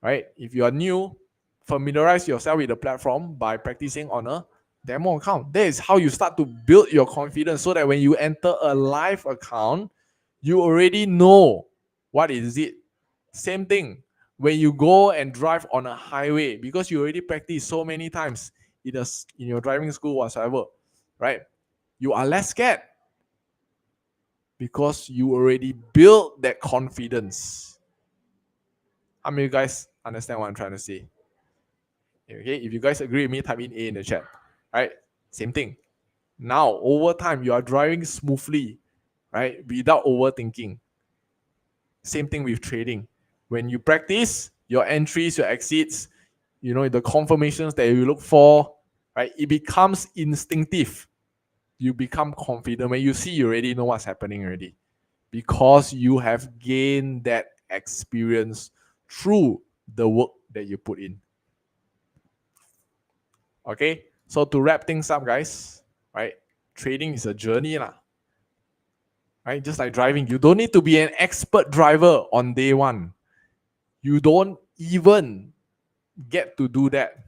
right? If you are new, familiarize yourself with the platform by practicing on a demo account. That is how you start to build your confidence so that when you enter a live account, you already know what is it. Same thing when you go and drive on a highway, because you already practiced so many times in your driving school whatsoever, right? You are less scared because you already built that confidence. How many of you guys understand what I'm trying to say? Okay, if you guys agree with me, type in A in the chat. Right? Same thing. Now, over time, you are driving smoothly, right? Without overthinking. Same thing with trading. When you practice your entries, your exits, the confirmations that you look for, right? It becomes instinctive. You become confident. When you see, you already know what's happening already, because you have gained that experience through the work that you put in. Okay, so to wrap things up, guys, right? Trading is a journey, lah. Right? Just like driving, you don't need to be an expert driver on day one. You don't even get to do that.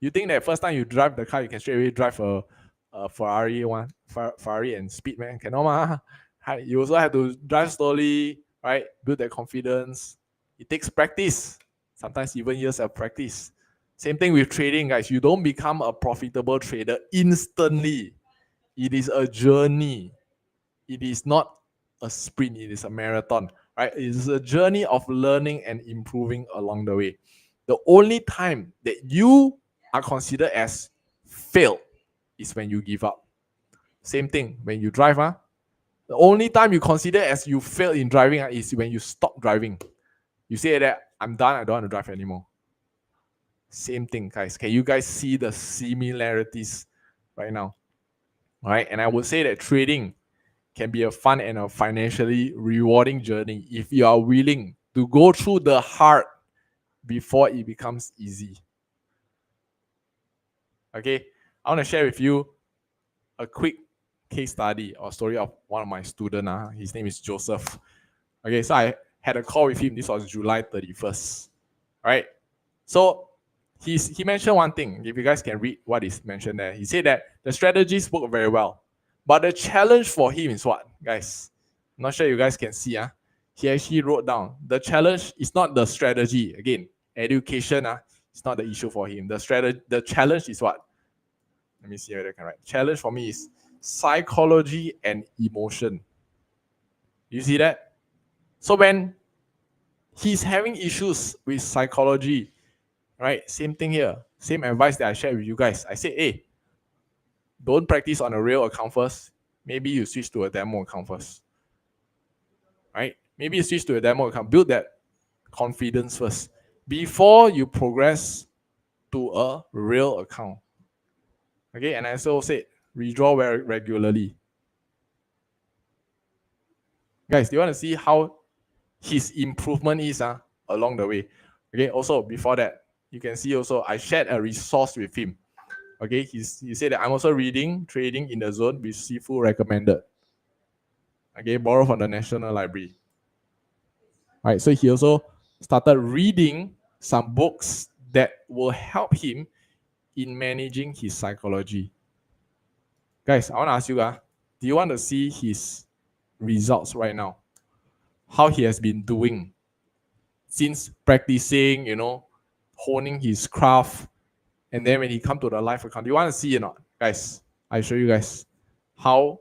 You think that first time you drive the car, you can straight away drive a Ferrari Ferrari and speed, man? Cannot, ma. You also have to drive slowly, right? Build that confidence. It takes practice. Sometimes even years of practice. Same thing with trading, guys. You don't become a profitable trader instantly. It is a journey. It is not a sprint, it is a marathon, right? It is a journey of learning and improving along the way. The only time that you are considered as failed is when you give up. Same thing when you drive, huh? The only time you consider as you fail in driving is when you stop driving. You say that I'm done, I don't want to drive anymore. Same thing, guys. Can you guys see the similarities right now? All right, and I would say that trading can be a fun and a financially rewarding journey if you are willing to go through the hard before it becomes easy. Okay, I want to share with you a quick case study or story of one of my students. His name is Joseph. Okay, so I had a call with him. This was July 31st. All right, so he mentioned one thing. If you guys can read what is mentioned there, he said that the strategies work very well, but the challenge for him is what, guys? I'm not sure you guys can see. He actually wrote down the challenge is not the strategy. Again, education it's not the issue for him. The challenge is what? Let me see whether I can write. Challenge for me is psychology and emotion. You see that? So when he's having issues with psychology, right? Same thing here. Same advice that I shared with you guys. I said, hey, don't practice on a real account first. Maybe you switch to a demo account first. Right? Maybe you switch to a demo account. Build that confidence first before you progress to a real account. Okay, and I also said redraw very regularly. Guys, do you want to see how his improvement is along the way? Okay, also before that, you can see also I shared a resource with him. Okay, he said that I'm also reading Trading in the Zone with Sifu recommended. Okay, borrow from the National Library. Right, so he also started reading some books that will help him in managing his psychology. Guys, I want to ask you, do you want to see his results right now? How he has been doing since practicing, honing his craft, and then when he come to the live account, do you want to see or not? Guys, I show you guys how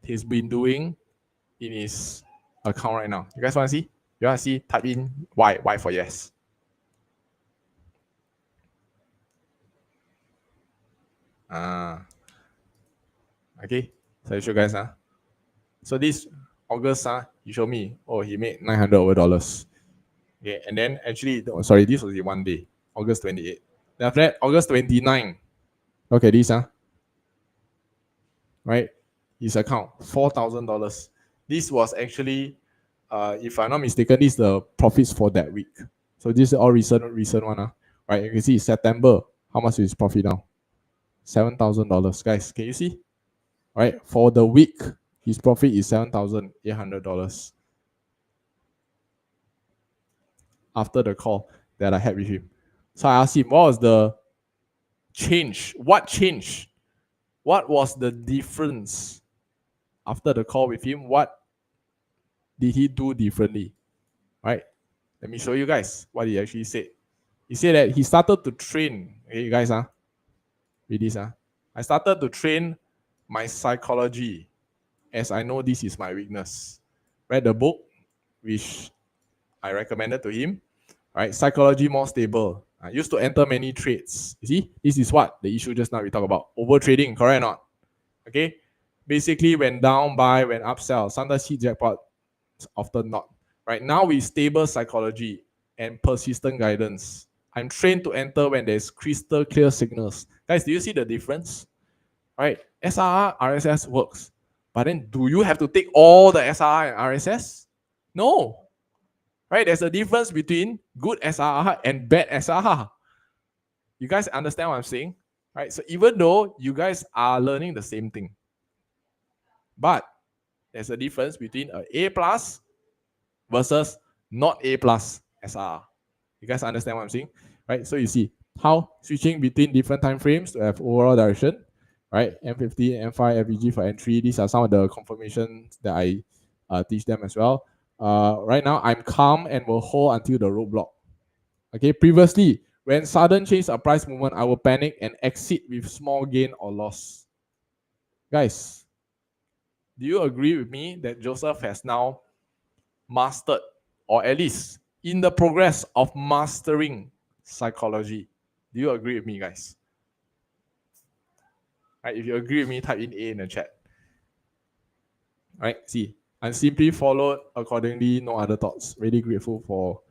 he's been doing in his account right now. You guys want to see? You want to see? Type in Y. Y for yes. Okay. So I show you guys. So this, August, he showed me, oh, he made $900 over. Okay, and then actually, sorry, this was the one day, August 28th. Then after that, August 29th. Okay, this, right? His account, $4,000. This was actually, if I'm not mistaken, this is the profits for that week. So this is all recent one, right? You can see September, how much is profit now? $7,000, guys. Can you see? Right, for the week, his profit is $7,800 after the call that I had with him. So I asked him, what was the change? What changed? What was the difference after the call with him? What did he do differently? Right? Let me show you guys what he actually said. He said that he started to train. Okay, you guys, read this. I started to train my psychology as I know this is my weakness. Read the book, which I recommended to him. Right? Psychology more stable. I used to enter many trades. You see, this is what the issue just now we talk about. Over trading, correct or not? Okay. Basically, when down, buy, when up, sell. Sometimes hit jackpot, often not. Right now, with stable psychology and persistent guidance, I'm trained to enter when there's crystal clear signals. Guys, do you see the difference? Right? SRR, RSS works. But then, do you have to take all the SRR and RSS? No. Right? There's a difference between good SRR and bad SRR. You guys understand what I'm saying? Right? So even though you guys are learning the same thing, but there's a difference between an A plus versus not A plus SRR. You guys understand what I'm saying? Right? So you see how switching between different time frames to have overall direction, right? M50, M5, FVG for entry. These are some of the confirmations that I teach them as well. Right now, I'm calm and will hold until the roadblock. Okay, previously, when sudden change of price movement, I will panic and exit with small gain or loss. Guys, do you agree with me that Joseph has now mastered, or at least in the progress of mastering psychology? Do you agree with me, guys? Right, if you agree with me, type in A in the chat. Right, see, I'm simply followed accordingly, no other thoughts. Really grateful for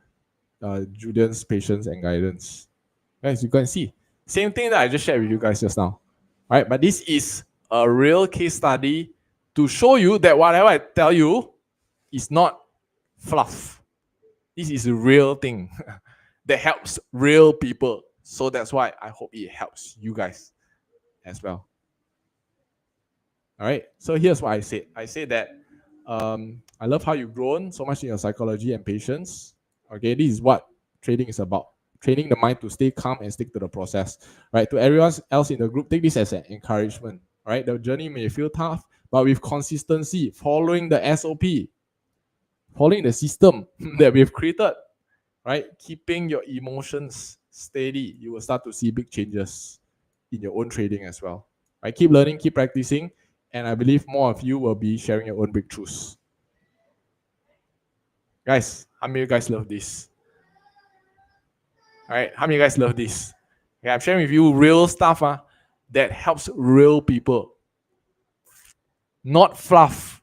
Julian's patience and guidance. Guys, you can see, same thing that I just shared with you guys just now. Right, but this is a real case study to show you that whatever I tell you is not fluff. This is a real thing that helps real people. So that's why I hope it helps you guys as well. All right. So here's what I said. I said that I love how you've grown so much in your psychology and patience. Okay, this is what trading is about. Training the mind to stay calm and stick to the process. Right. To everyone else in the group, take this as an encouragement. Right. The journey may feel tough, but with consistency, following the SOP, following the system that we've created, right, keeping your emotions steady, you will start to see big changes in your own trading as well. Right, keep learning, keep practicing, and I believe more of you will be sharing your own breakthroughs. Guys, how many of you guys love this? All right, how many of you guys love this? Okay, I'm sharing with you real stuff that helps real people, not fluff.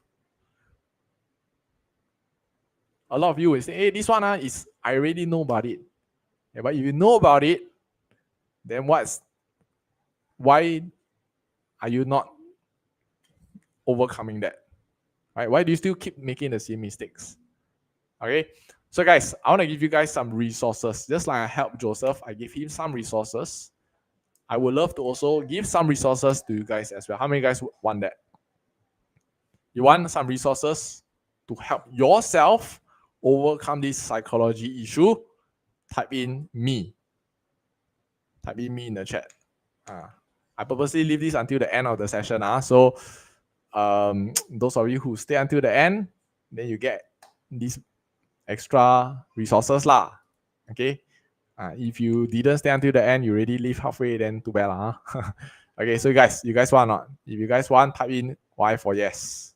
A lot of you will say, hey, this one is, I already know about it. Yeah, but if you know about it, then why are you not overcoming that? Right? Why do you still keep making the same mistakes? Okay. So guys, I want to give you guys some resources. Just like I helped Joseph, I give him some resources. I would love to also give some resources to you guys as well. How many guys want that? You want some resources to help yourself overcome this psychology issue? Type in me. Type in me in the chat. I purposely leave this until the end of the session. So those of you who stay until the end, then you get these extra resources lah. Okay. If you didn't stay until the end, you already leave halfway, then too bad lah. Okay, so you guys want or not? If you guys want, type in Y for yes.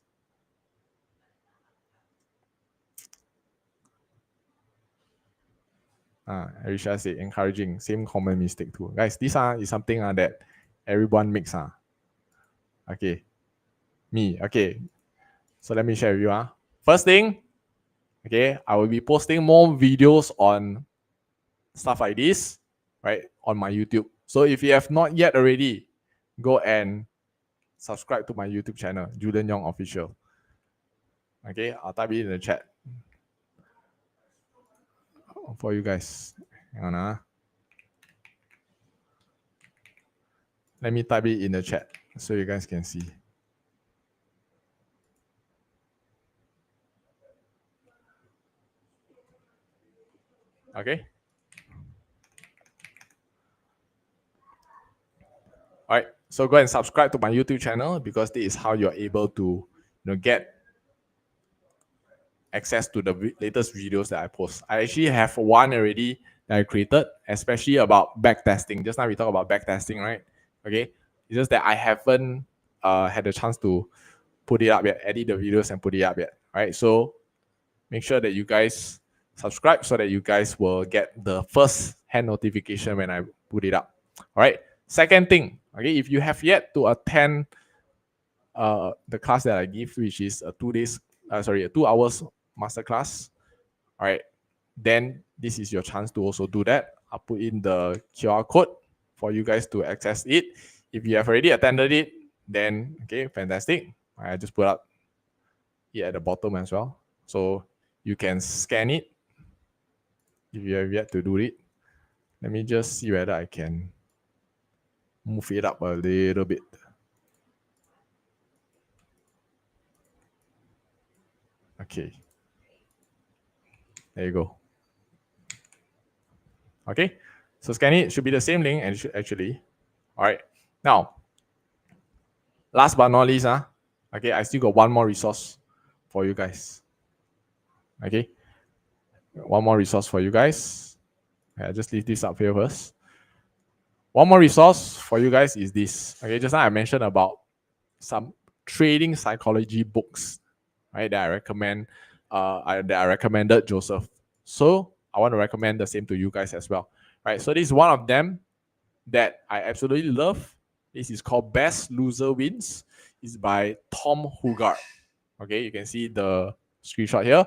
Arisha said encouraging, same common mistake too. Guys, this is something that everyone makes. Okay. Me, okay. So let me share with you. First thing, okay, I will be posting more videos on stuff like this, right, on my YouTube. So if you have not yet already, go and subscribe to my YouTube channel, Julian Yong Official. Okay, I'll type it in the chat for you guys. Hang on. Let me type it in the chat so you guys can see. Okay. All right. So go and subscribe to my YouTube channel because this is how you're able to, get access to the latest videos that I post. I actually have one already that I created, especially about backtesting. Just now we talked about backtesting, right? Okay. It's just that I haven't had the chance to put it up yet, edit the videos and put it up yet. All right. So make sure that you guys subscribe so that you guys will get the first hand notification when I put it up. All right. Second thing, okay, if you have yet to attend the class that I give, which is a 2 hours masterclass, all right, then this is your chance to also do that. I'll put in the QR code for you guys to access it. If you have already attended it, then okay, fantastic. I just put up it at the bottom as well. So you can scan it if you have yet to do it. Let me just see whether I can move it up a little bit. Okay. There you go. Okay. So scan it. Should be the same link and it should actually. All right. Now, last but not least, okay, I still got one more resource for you guys. Okay. One more resource for you guys. I just leave this up here first. One more resource for you guys is this. Okay, just now I mentioned about some trading psychology books, right? That I recommend. That I recommended Joseph. So I want to recommend the same to you guys as well, right? So this is one of them that I absolutely love. This is called Best Loser Wins. It's by Tom Hugard. Okay, you can see the screenshot here.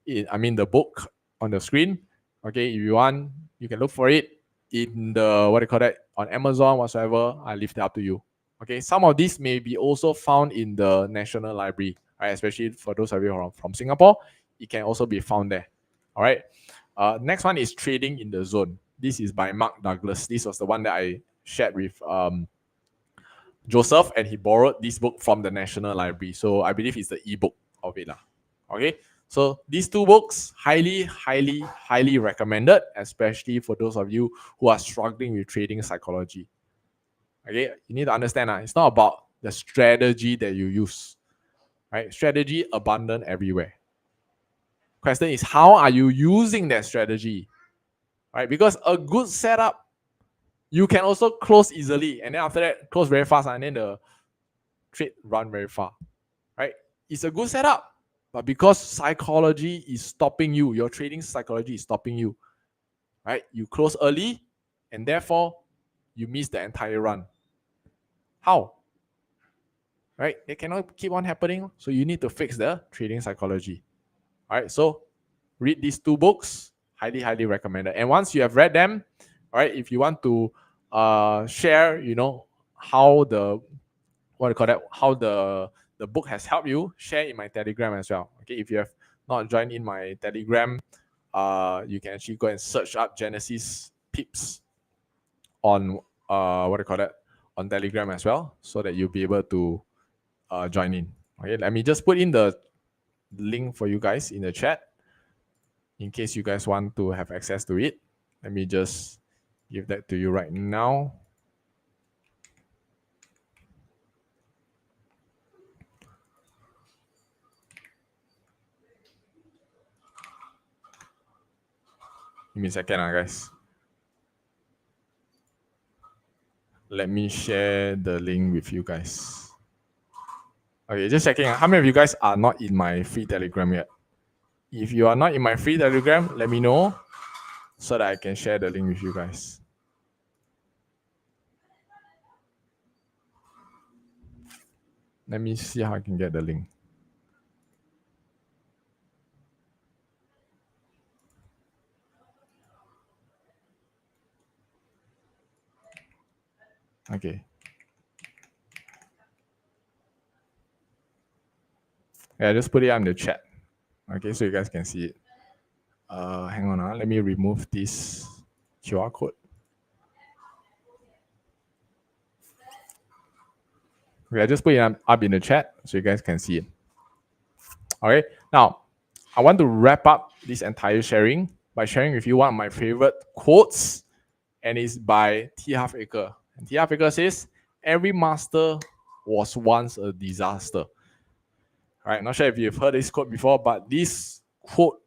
The book on the screen. Okay, if you want, you can look for it in the what do you call that on Amazon whatsoever. I leave it up to you. Okay, some of these may be also found in the National Library, right? Especially for those of you who are from Singapore, it can also be found there. All right. Next one is Trading in the Zone. This is by Mark Douglas. This was the one that I shared with Joseph, and he borrowed this book from the National Library. So I believe it's the ebook of it. Okay. So these two books, highly, highly, highly recommended, especially for those of you who are struggling with trading psychology. Okay, you need to understand it's not about the strategy that you use. Right? Strategy abundant everywhere. Question is, how are you using that strategy? Right? Because a good setup, you can also close easily, and then after that, close very fast, and then the trade run very far. Right? It's a good setup. But because psychology is stopping you, your trading psychology is stopping you, right? You close early, and therefore you miss the entire run. How? Right? They cannot keep on happening. So you need to fix the trading psychology. All right. So read these two books. Highly, highly recommended. And once you have read them, all right, if you want to share, how the how the book has helped you, share in my Telegram as well. Okay, if you have not joined in my Telegram, you can actually go and search up Genesis Pips on on Telegram as well, so that you'll be able to join in. Okay, let me just put in the link for you guys in the chat in case you guys want to have access to it. Let me just give that to you right now. Give me a second, guys. Let me share the link with you guys. Okay, just checking. How many of you guys are not in my free Telegram yet? If you are not in my free Telegram, let me know so that I can share the link with you guys. Let me see how I can get the link. Okay. Yeah, just put it on the chat. Okay, so you guys can see it. Hang on, let me remove this QR code. Okay, I just put it up in the chat so you guys can see it. Okay, now I want to wrap up this entire sharing by sharing with you one of my favorite quotes, and it's by T. Half Acre. And T. Half Acre says, "Every master was once a disaster." All right, not sure if you've heard this quote before, but this quote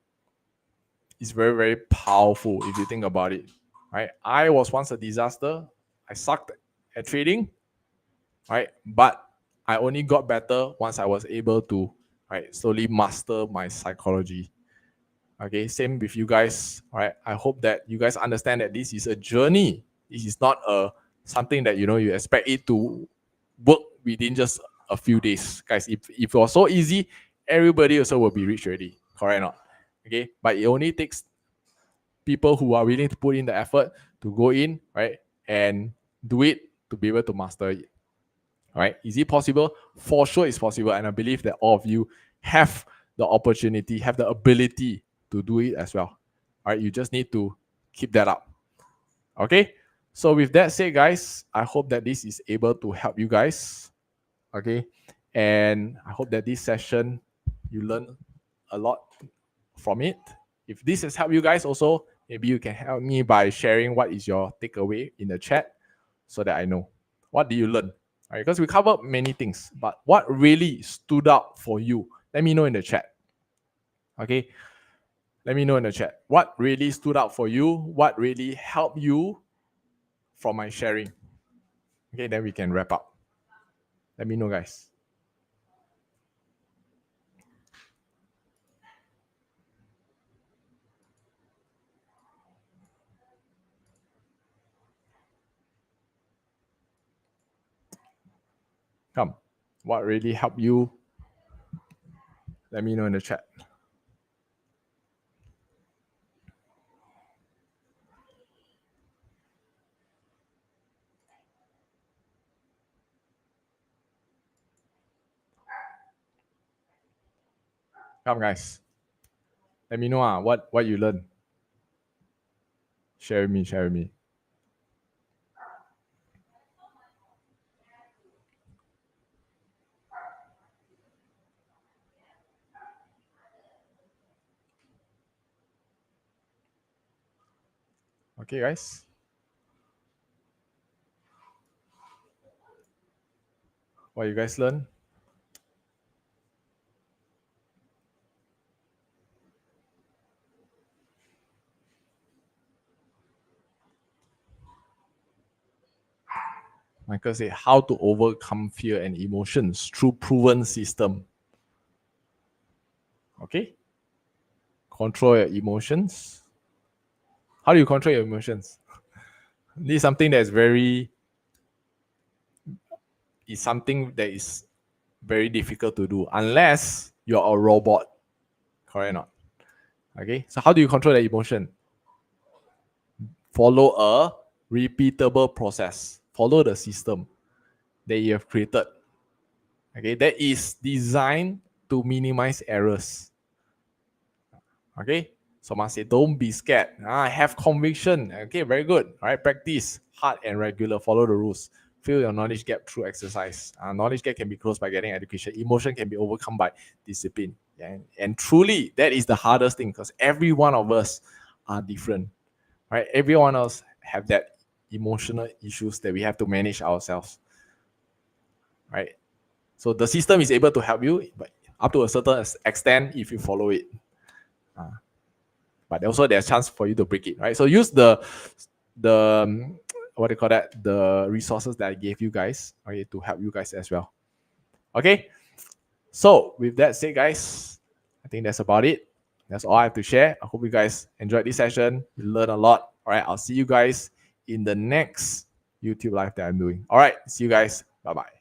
is very, very powerful if you think about it. Right, I was once a disaster. I sucked at trading. Right, but I only got better once I was able to slowly master my psychology. Okay, same with you guys. All right, I hope that you guys understand that this is a journey. This is not something that you expect it to work within just a few days, guys. If it was so easy, everybody also will be rich already. Correct or not? Okay, but it only takes people who are willing to put in the effort to go in, right, and do it to be able to master it. All right, is it possible? For sure, it's possible, and I believe that all of you have the opportunity, have the ability to do it as well. All right, you just need to keep that up. Okay, so with that said, guys, I hope that this is able to help you guys. Okay, and I hope that this session you learn a lot from it. If this has helped you guys also, maybe you can help me by sharing what is your takeaway in the chat so that I know. What do you learn? All right, because we covered many things, but what really stood out for you? Let me know in the chat. Okay, let me know in the chat. What really stood out for you? What really helped you from my sharing? Okay, then we can wrap up. Let me know, guys. Come, what really helped you? Let me know in the chat. Come, guys. Let me know what you learned. Share with me. Share with me. Okay, guys. What you guys learn? Michael said, how to overcome fear and emotions through proven system. Okay. Control your emotions. How do you control your emotions? This is something that is very difficult to do unless you're a robot. Correct or not? Okay. So how do you control the emotion? Follow a repeatable process. Follow the system that you have created. Okay, that is designed to minimize errors. Okay, so must say don't be scared. Have conviction. Okay, very good. All right, practice hard and regular. Follow the rules. Fill your knowledge gap through exercise. Knowledge gap can be closed by getting education. Emotion can be overcome by discipline. And truly, that is the hardest thing because every one of us are different. Right, everyone else have that emotional issues that we have to manage ourselves. Right, so the system is able to help you, but up to a certain extent if you follow it. But also there's a chance for you to break it, right? So use the what do you call that? The resources that I gave you guys, okay, to help you guys as well. Okay. So with that said, guys, I think that's about it. That's all I have to share. I hope you guys enjoyed this session. You learned a lot. All right. I'll see you guys in the next YouTube live that I'm doing. All right. See you guys. Bye-bye.